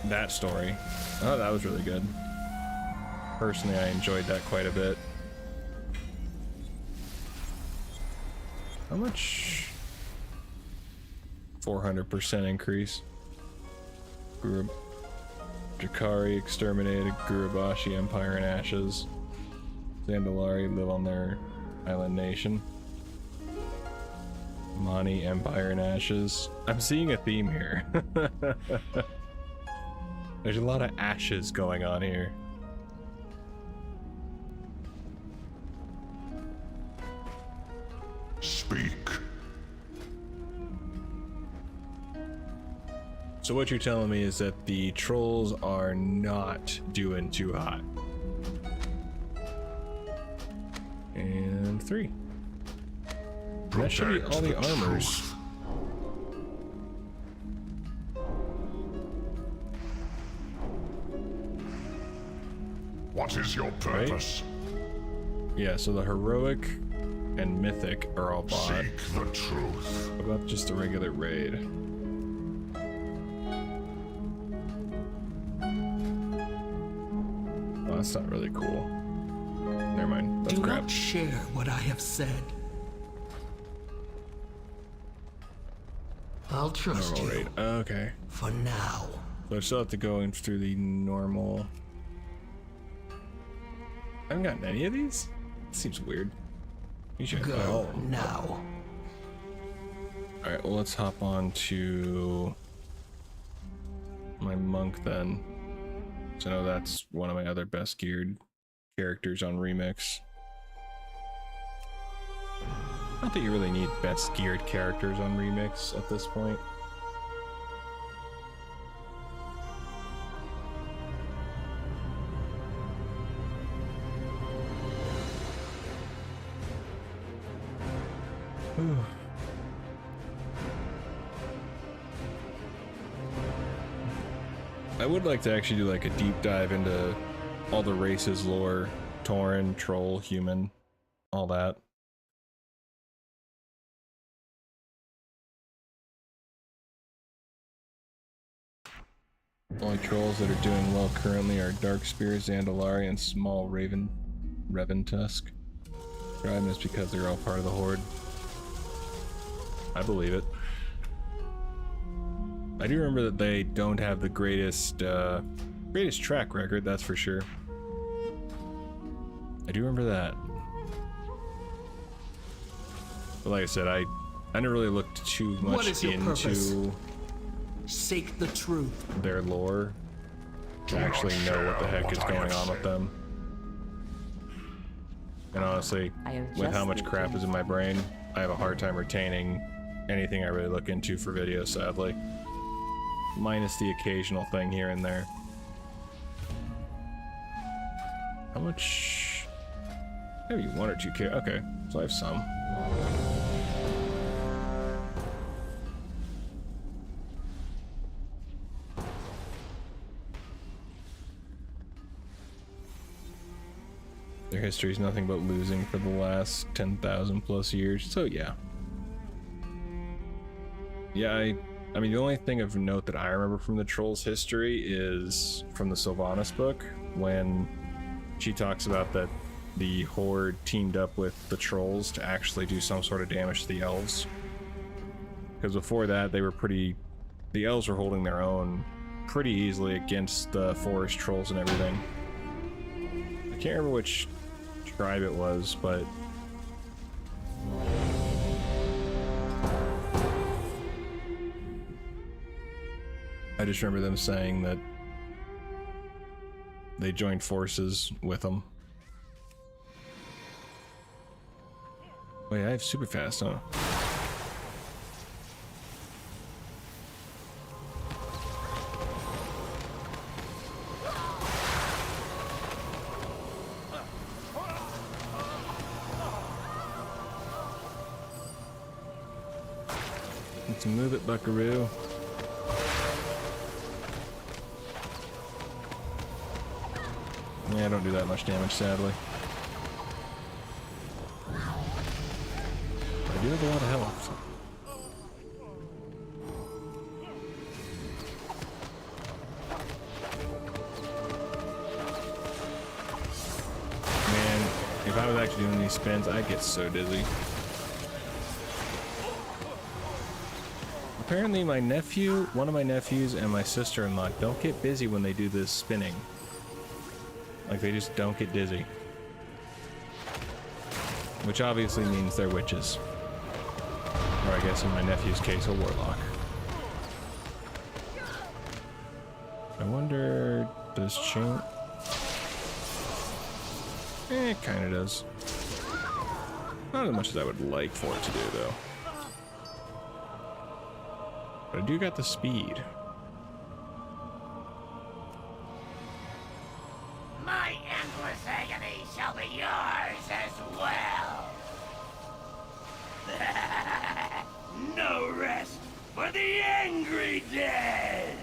that story. Oh, that was really good. Personally, I enjoyed that quite a bit. How much? 400% increase. Jakari exterminated Gurubashi Empire in ashes. Zandalari live on their island nation. Mani Empire in ashes. I'm seeing a theme here. There's a lot of ashes going on here. Speak. So what you're telling me is that the trolls are not doing too hot. And 3. That should be all the armors. What is your purpose? Right? Yeah, so the heroic and mythic are all bought. Seek the truth. What about just the regular raid? Oh, that's not really cool. Never mind. That's Do crap. not share what I have said. I'll trust Normal you. raid. Okay. For now. So I still have to go in through the normal. I haven't gotten any of these? Seems weird. You should Go now. Alright, well, let's hop on to my monk then. So I know that's one of my other best geared characters on Remix. Not that you really need best geared characters on Remix at this point. I would like to actually do like a deep dive into all the races, lore, Tauren, troll, human, all that. Only trolls that are doing well currently are Darkspear, Zandalari, and small Reventusk. Tribe is because they're all part of the Horde. I believe it. I do remember that they don't have the greatest track record, that's for sure. I do remember that. But like I said, I never really looked too much into Seek the truth. their lore to actually know what the heck is going on with them. And honestly, with how much crap is in my brain, I have a hard time retaining anything I really look into for videos, sadly. Minus the occasional thing here and there. How much? Maybe 1 or 2K. Okay, so I have some. Their history is nothing but losing for the last 10,000 plus years, so yeah. Yeah, I mean, the only thing of note that I remember from the Trolls' history is from the Sylvanas book, when she talks about that the Horde teamed up with the Trolls to actually do some sort of damage to the Elves. Because before that, the Elves were holding their own pretty easily against the Forest Trolls and everything. I can't remember which tribe it was, but I just remember them saying that they joined forces with them. Wait, I have super fast, huh? Let's move it, buckaroo. Yeah, I don't do that much damage, sadly. I do have a lot of health. Man, if I was actually doing these spins, I'd get so dizzy. Apparently my nephew, one of my nephews, and my sister-in-law don't get busy when they do this spinning. Like, they just don't get dizzy. Which obviously means they're witches. Or I guess in my nephew's case, a warlock. I wonder, does chain... it kinda does. Not as much as I would like for it to do, though. But I do got the speed. My endless agony shall be yours as well. No rest for the angry dead.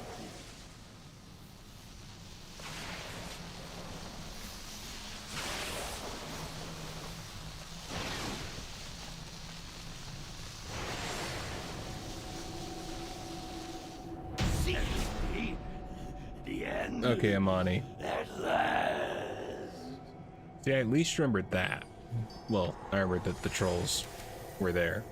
Okay, Amani. See, I at least remembered that. Well, I remembered that the trolls were there.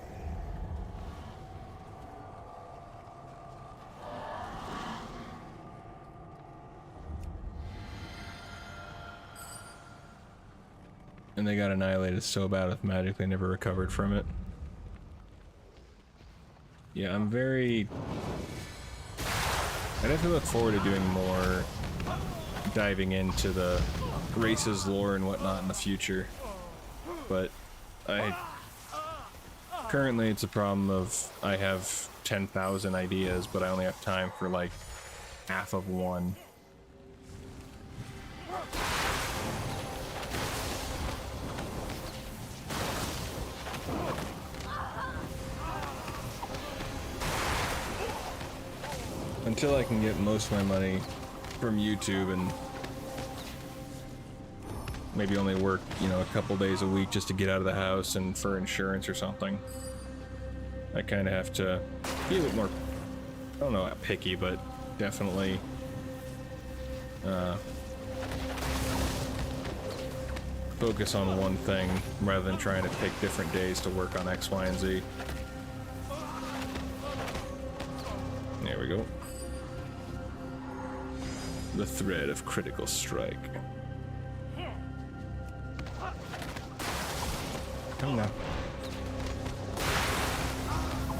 And they got annihilated so bad with magic they never recovered from it. Yeah, I'm very... I definitely look forward to doing more diving into the race's lore and whatnot in the future. But currently it's a problem of I have 10,000 ideas, but I only have time for like half of one. until I can get most of my money from YouTube and maybe only work, you know, a couple days a week just to get out of the house and for insurance or something. I kind of have to be a bit more, I don't know, picky, but definitely focus on one thing rather than trying to pick different days to work on X, Y, and Z. There we go. The thread of critical strike. Come now.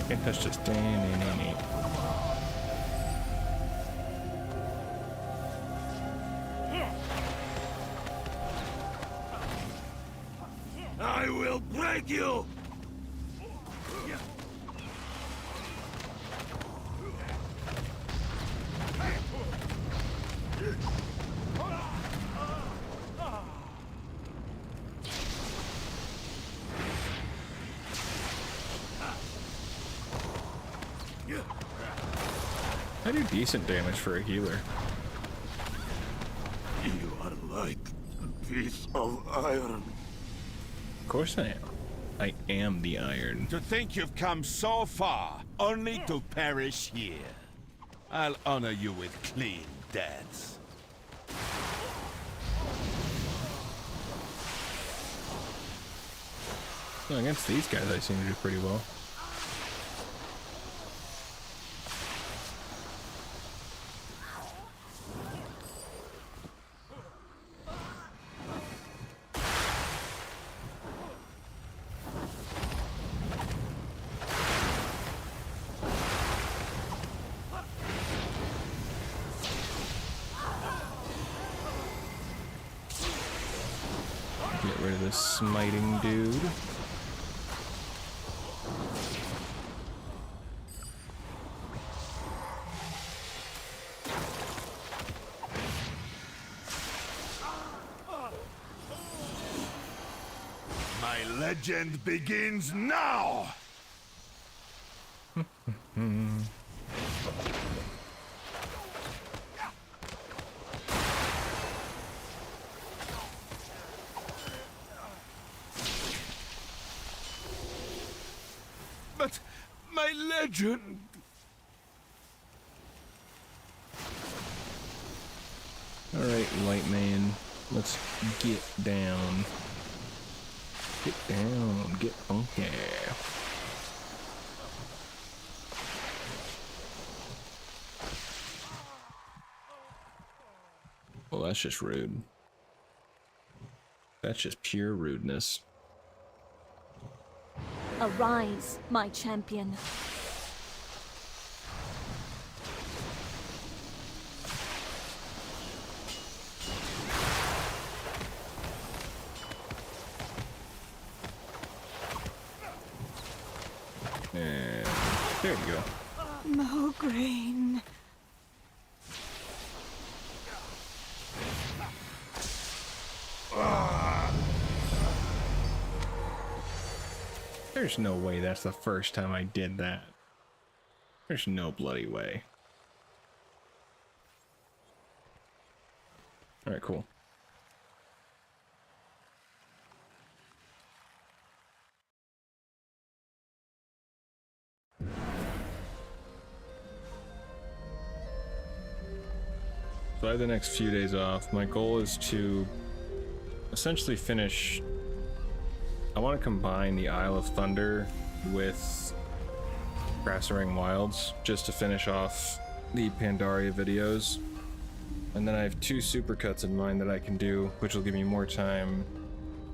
Can't touch this. I will break you! I do decent damage for a healer. You are like a piece of iron. Of course I am. I am the iron. To think you've come so far, only to perish here. I'll honor you with clean deaths. Well, against these guys, I seem to do pretty well. Get rid of this smiting dude. My legend begins now! But my legend... Alright, light man. Let's get down. Get down. Get funky. Well, that's just rude. That's just pure rudeness. Arise, my champion. And there you go. Mograine. There's no way that's the first time I did that. There's no bloody way. Alright, cool. So I have the next few days off. My goal is to essentially finish... I want to combine the Isle of Thunder with Grassering Wilds just to finish off the Pandaria videos. And then I have 2 supercuts in mind that I can do, which will give me more time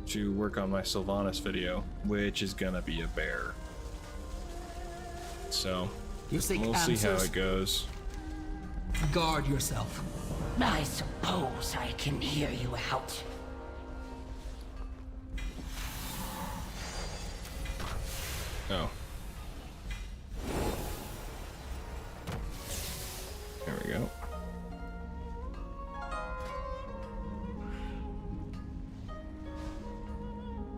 to work on my Sylvanas video, which is gonna be a bear. So, You seek we'll see how answers? it goes. Guard yourself. I suppose I can hear you out. Oh. There we go.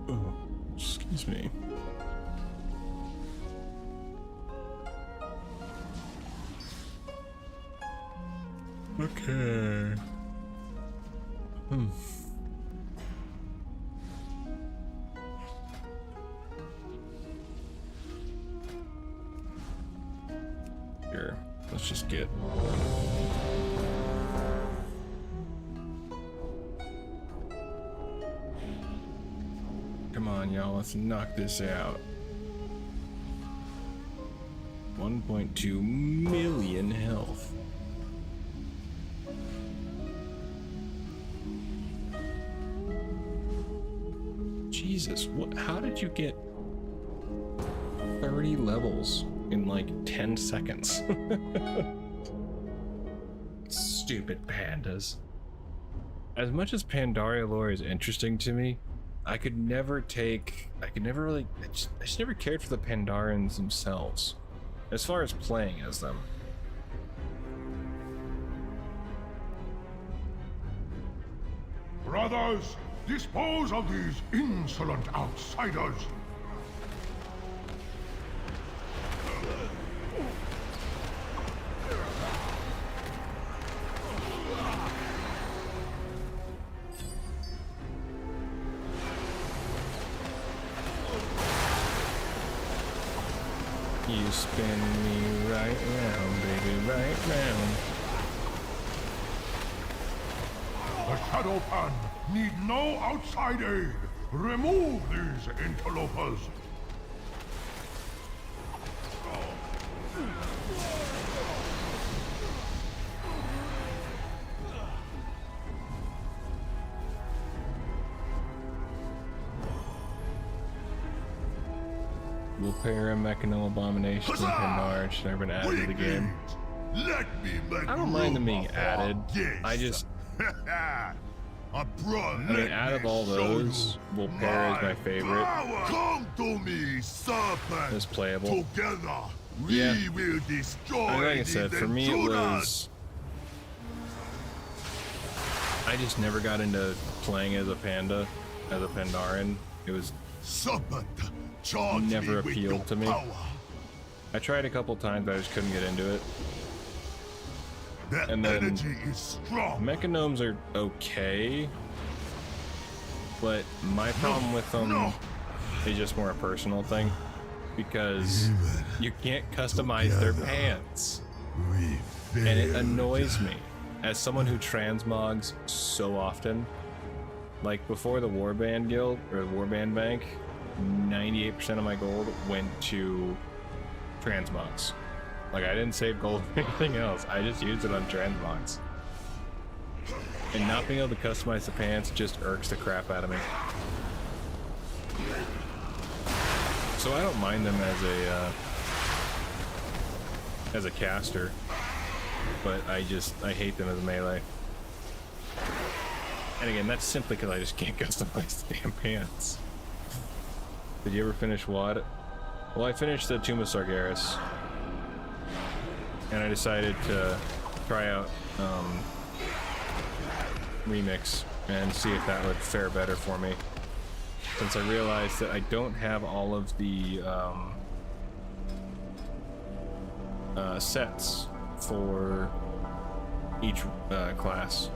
Oh, excuse me. Okay. Here, let's just get. Come on, y'all, let's knock this out. 1.2 million health. Jesus, what? How did you get 30 levels in like 10 seconds? Stupid pandas. As much as Pandaria lore is interesting to me, I could never really, I just never cared for the Pandarians themselves, as far as playing as them. Brothers, dispose of these insolent outsiders. You spin me right round, baby, right round. The Shadow Pan need no outside aid. Remove these interlopers. Repair a Mechano Abomination and Pandar should have been added to the game. I don't mind them being added. I just I mean, out of all those, Repair is my favorite. Come to me, serpent. It's playable. Together, Yeah. we will destroy Like I said, for me it was. I just never got into playing as a panda, as a Pandaren. It was never appealed to me. I tried a couple times, but I just couldn't get into it. And then Mechanomes are okay, but my problem with them is just more a personal thing, because you can't customize their pants, and it annoys me as someone who transmogs so often. Like before the Warband Guild or the Warband Bank, 98% of my gold went to transmogs. Like, I didn't save gold for anything else. I just used it on transmogs. And not being able to customize the pants just irks the crap out of me. So I don't mind them as a caster, but I hate them as a melee. And again, that's simply because I just can't customize the damn pants. Did you ever finish WoD? Well, I finished the Tomb of Sargeras. And I decided to try out Remix and see if that would fare better for me, since I realized that I don't have all of the sets for each class.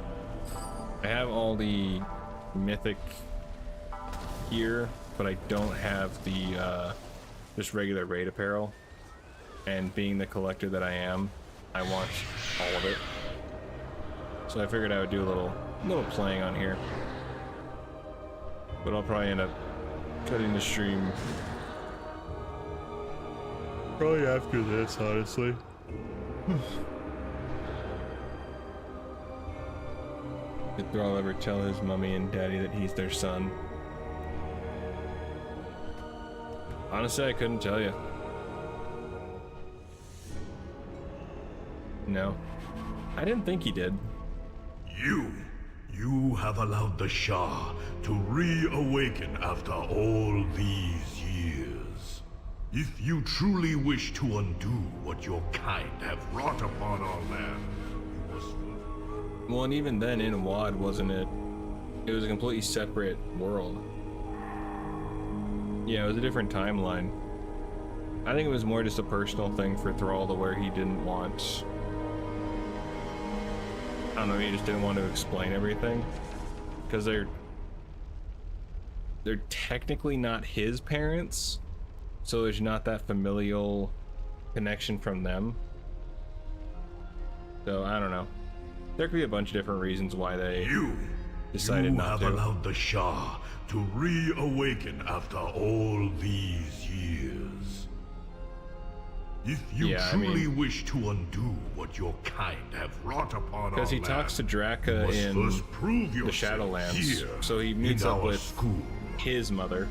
I have all the mythic gear, but I don't have the just regular raid apparel. And being the collector that I am, I want all of it. So I figured I would do a little playing on here. But I'll probably end up cutting the stream probably after this, honestly. If Thrall ever tell his mummy and daddy that he's their son. Honestly, I couldn't tell you. No. I didn't think he did. You have allowed the Shah to reawaken after all these years. If you truly wish to undo what your kind have wrought upon our land, you must... Well, and even then in WoD, wasn't it? It was a completely separate world. Yeah, it was a different timeline. I think it was more just a personal thing for Thrall, to where he didn't want I don't know, he just didn't want to explain everything. Because they're technically not his parents, so there's not that familial connection from them. So I don't know. There could be a bunch of different reasons why they decided not to. You have allowed the Shah to reawaken after all these years. If you truly wish to undo what your kind have wrought upon our land, because he talks to Draka in the Shadowlands, so he meets up with his mother.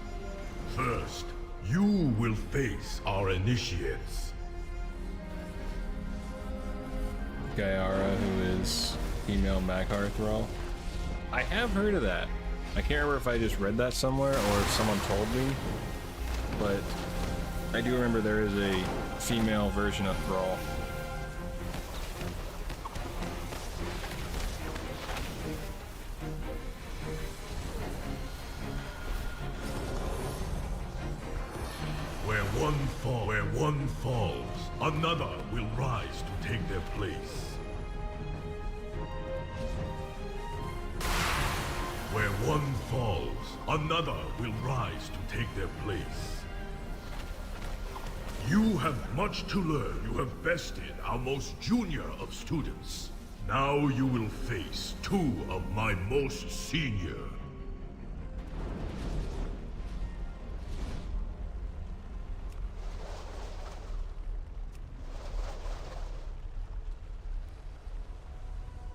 First, you will face our initiates. Gaiara, who is female Maghar thrall. I have heard of that. I can't remember if I just read that somewhere or if someone told me, but I do remember there is a female version of thrall. Where one falls, another will rise to take their place. Where one falls, another will rise to take their place. You have much to learn. You have bested our most junior of students. Now you will face two of my most senior.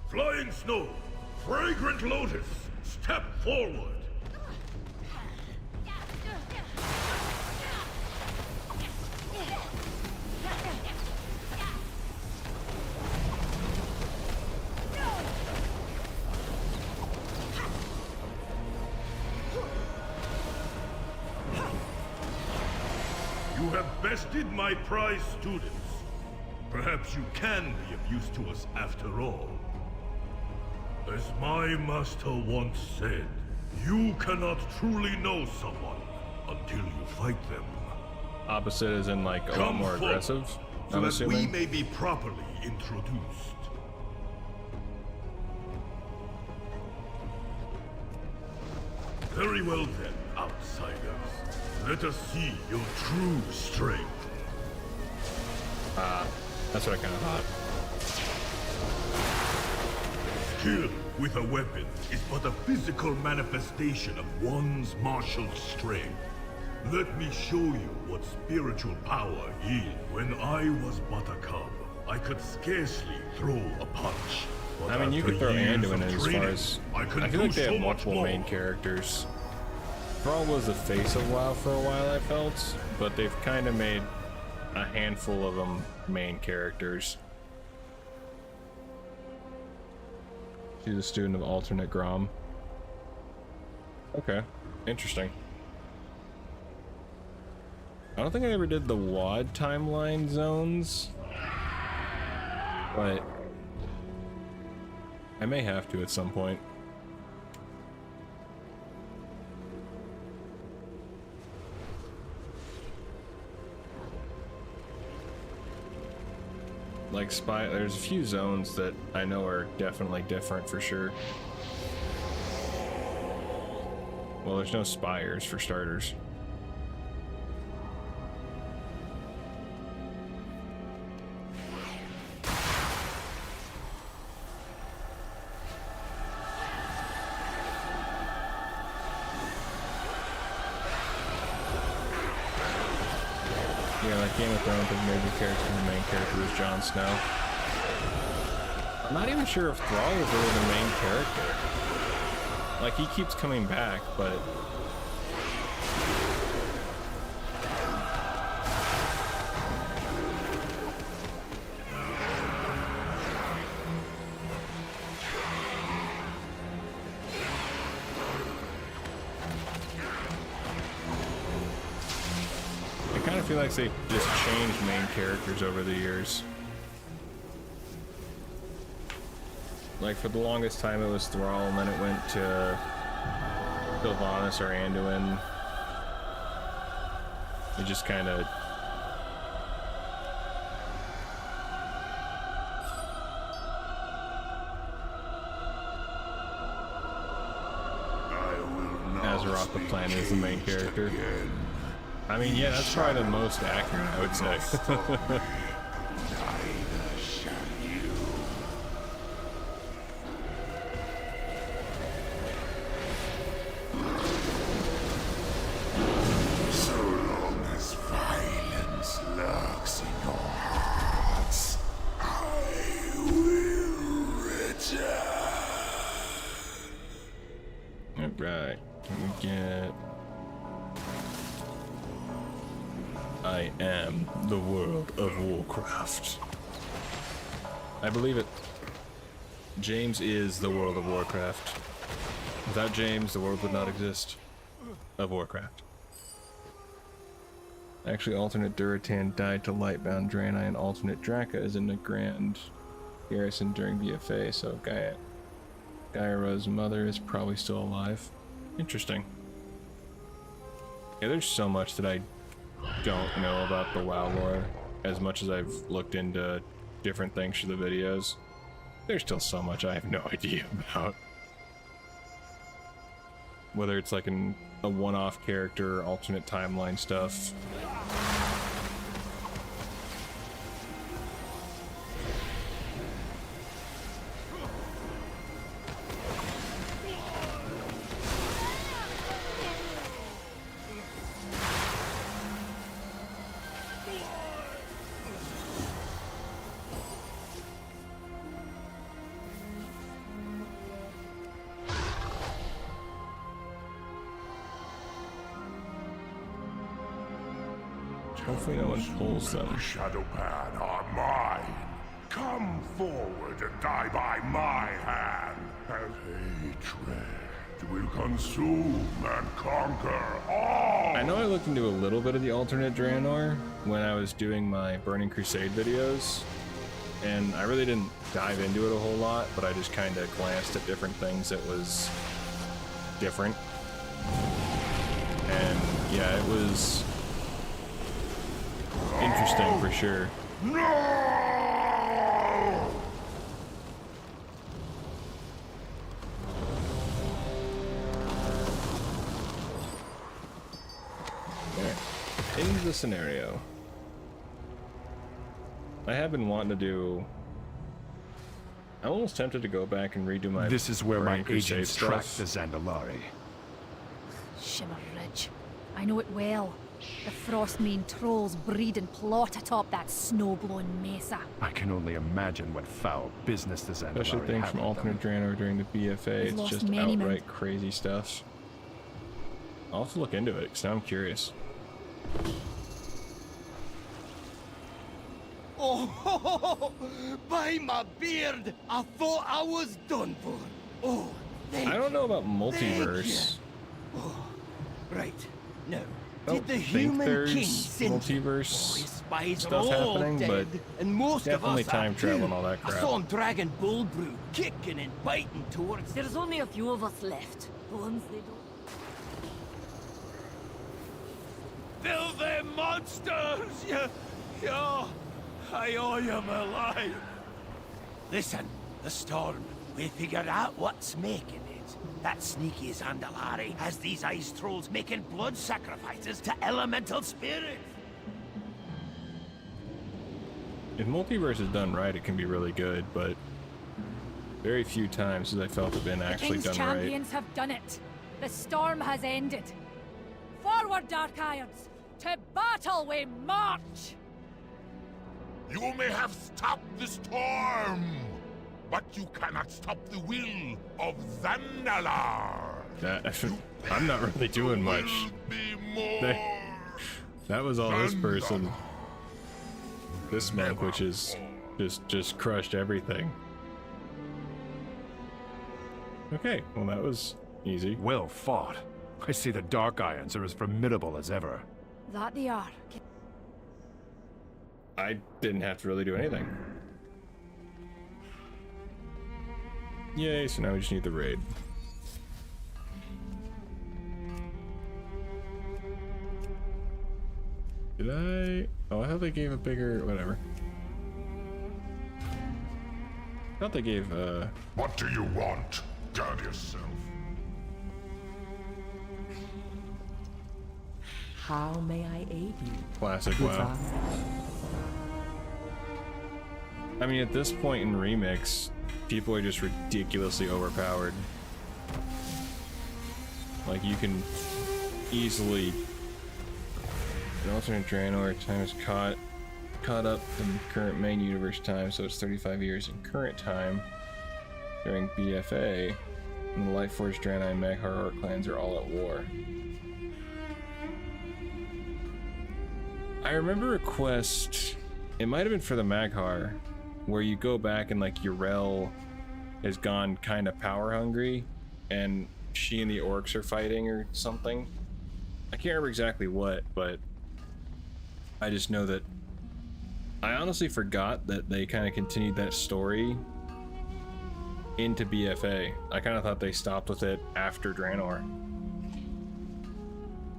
Flying Snow, Fragrant Lotus, step forward! You have bested my prize students. Perhaps you can be of use to us after all. As my master once said, you cannot truly know someone until you fight them. Opposite as in like a lot more aggressive, so I'm that assuming. we may be properly introduced. Very well then, outsiders. Let us see your true strength. That's what I kind of thought. Skill with a weapon is but a physical manifestation of one's martial strength. Let me show you what spiritual power is. When I was but a cub, I could scarcely throw a punch. But I mean, you could throw Anduin as far training, as... I I feel like they have multiple main characters. Thrall was the face of WoW for a while, I felt, but they've kind of made a handful of them main characters. She's a student of alternate Grom. Okay, interesting. I don't think I ever did the WoD timeline zones, but I may have to at some point. Like there's a few zones that I know are definitely different for sure. Well, there's no spires for starters. Yeah, like Game of Thrones, the major character and the main character was Jon Snow. I'm not even sure if Thrall is really the main character. Like, he keeps coming back, but... I feel like they just changed main characters over the years. Like for the longest time it was Thrall, and then it went to Sylvanas or Anduin. It just kind of... line as the main character. I mean, yeah, that's probably the most accurate, I would say. So long as violence lurks in your hearts, I will return. Alright, can we get... I am the world of Warcraft. I believe it. James is the world of Warcraft. Without James, the world would not exist. Of Warcraft. Actually, alternate Duratan died to Lightbound Draenei, and alternate Draka is in the Grand Garrison during BFA, so Gaira's mother is probably still alive. Interesting. Yeah, there's so much that I don't know about the WoW lore. As much as I've looked into different things for the videos, there's still so much I have no idea about. Whether it's like a one-off character, alternate timeline stuff. Hopefully no one pulls them. The Shadowpan are mine. Come forward and die by my hand. And hatred will consume and conquer all. I know I looked into a little bit of the alternate Draenor when I was doing my Burning Crusade videos, and I really didn't dive into it a whole lot, but I just kind of glanced at different things that was different. And yeah, it was interesting for sure. No! Into the scenario. I have been wanting to do... I'm almost tempted to go back and redo my... This is where my Burning Crusade agents stuff. tracked the Zandalari. Shimmer Ridge. I know it well. The Frostmane trolls breed and plot atop that snow-blown mesa. I can only imagine what foul business the Zandalari Especially things have from with them. alternate Draenor during the BFA. We've It's lost just many men. outright crazy stuff. I'll have to look into it, because now I'm curious. Oh, by my beard, I thought I was done for. Oh, thank I don't know about Thank multiverse. you. Oh, right. No. I Did don't the think human there's king send you? multiverse Oh, his spies stuff are all happening, dead, but and most definitely of us time are travel too. and all that I crap. saw him dragging Bullbrew, kicking and biting towards. There's only a few of us left. The ones they don't. Filthy monsters! I owe you my life. Listen, the storm. We figured out what's making it. That sneaky Zandalari has these ice trolls making blood sacrifices to elemental spirits. If multiverse is done right, it can be really good, but very few times has I felt it been actually The King's done right. champions have done it. The storm has ended. Forward, Dark Irons! To battle we march! You may have stopped the storm, but you cannot stop the will of Zandalar. I'm not really doing much. That was all this person. This monk, which is just crushed everything. Okay, well that was easy. Well fought. I see the Dark Irons are as formidable as ever. That they are. I didn't have to really do anything. Yay, so now we just need the raid. Did I? Oh, I thought they gave a bigger, whatever. I thought they gave, What do you want? Guard yourself. How may I aid you? Classic WoW. I mean, at this point in Remix, people are just ridiculously overpowered. Like, you can easily... In alternate Draenor, time is caught up in current main universe time, so it's 35 years in current time during BFA, and the Lightforged, Draenei, and Maghar Orc clans are all at war. I remember a quest, it might have been for the Maghar, where you go back and like Yrel has gone kind of power hungry, and she and the orcs are fighting or something. I can't remember exactly what, but I just know that I honestly forgot that they kind of continued that story into BFA. I kind of thought they stopped with it after Draenor.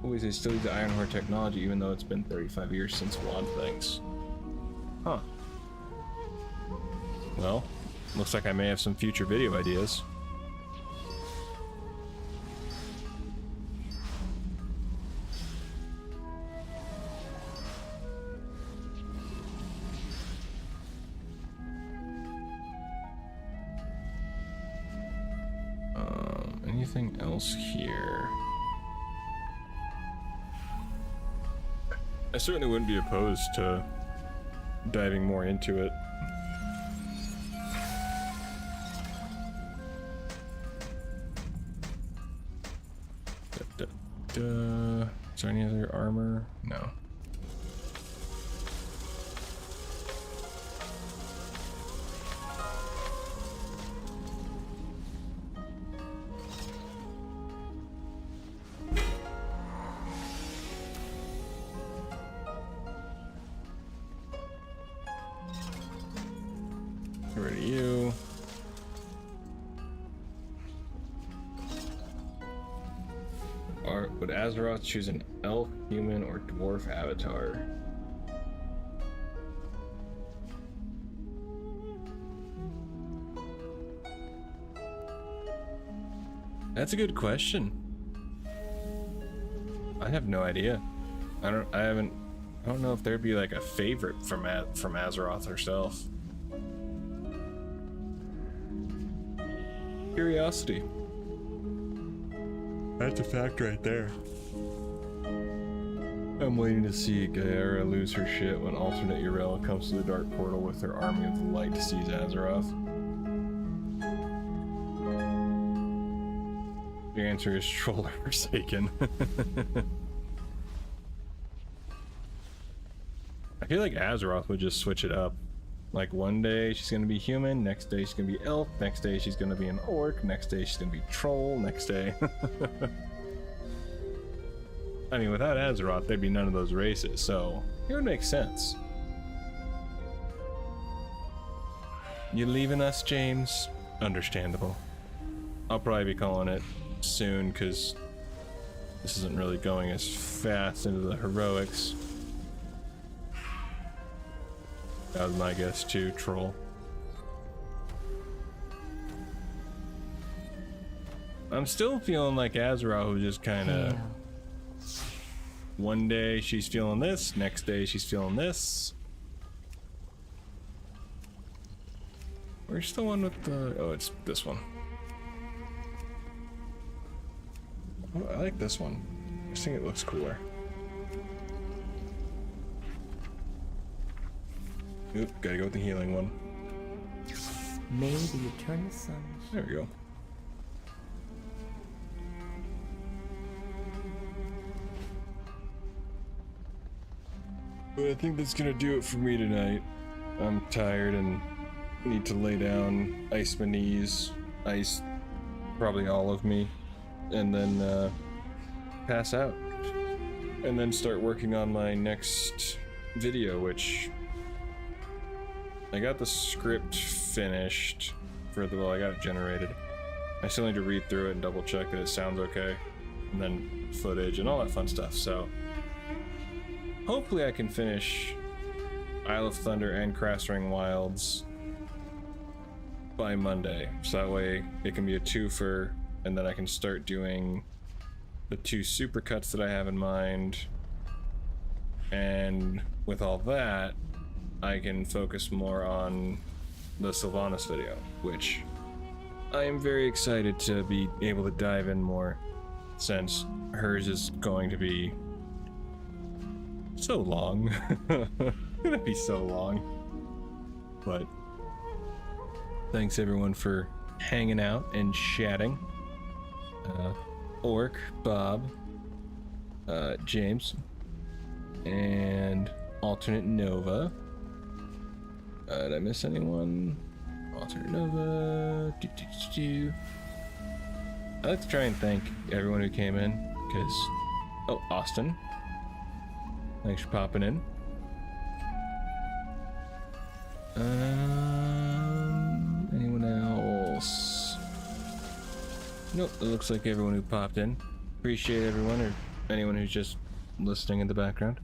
Always they still use the Ironforge technology even though it's been 35 years since WoD things. Huh. Well, looks like I may have some future video ideas. Anything else here? I certainly wouldn't be opposed to diving more into it. Is there any other armor? No. Get rid of you. Would Azeroth choose an elf, human, or dwarf avatar? That's a good question. I have no idea. I don't know if there'd be like a favorite from Azeroth herself. Curiosity. That's a fact right there. I'm waiting to see Gaera lose her shit when alternate Yrel comes to the Dark Portal with her army of the light to seize Azeroth. The answer is Troll or Forsaken. I feel like Azeroth would just switch it up. Like one day she's gonna be human, next day she's gonna be elf, next day she's gonna be an orc, next day she's gonna be troll, next day. I mean, without Azeroth, there'd be none of those races, so it would make sense. You leaving us, James? Understandable. I'll probably be calling it soon, because this isn't really going as fast into the heroics. That was my guess too, troll. I'm still feeling like Azeroth was just kind of... One day she's feeling this, next day she's feeling this. Where's the one with the... Oh, it's this one. Oh, I like this one. I just think it looks cooler. Oop, gotta go with the healing one. May the eternal sun. There we go. But I think that's gonna do it for me tonight. I'm tired and need to lay down, ice my knees, ice probably all of me, and then pass out. And then start working on my next video, which I got the script finished for the, well, I got it generated. I still need to read through it and double check that it sounds okay, and then footage and all that fun stuff, so hopefully I can finish Isle of Thunder and Crashring Wilds by Monday, so that way it can be a twofer, and then I can start doing the 2 supercuts that I have in mind, And with all that, I can focus more on the Sylvanas video, which I am very excited to be able to dive in more, since hers is going to be so long. It's gonna be so long. But thanks everyone for hanging out and chatting. Orc, Bob, James, and Alternate Nova. Did I miss anyone? Alternate Nova. I'd like to try and thank everyone who came in, because... Oh, Austin. Thanks for popping in. Anyone else? Nope, it looks like everyone who popped in. Appreciate everyone, or anyone who's just listening in the background.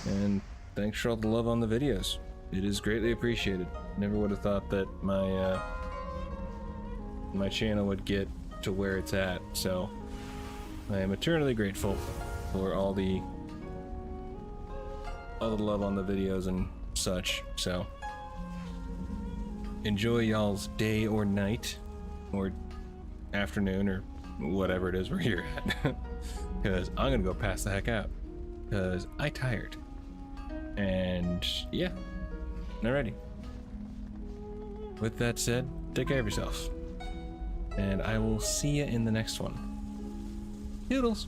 And thanks for all the love on the videos. It is greatly appreciated. Never would have thought that my my channel would get to where it's at, so I am eternally grateful for all the love on the videos and such. So enjoy y'all's day or night or afternoon or whatever it is where you're at, because I'm gonna go pass the heck out because I tired. And yeah, alrighty. With that said, take care of yourselves, and I will see you in the next one. Doodles.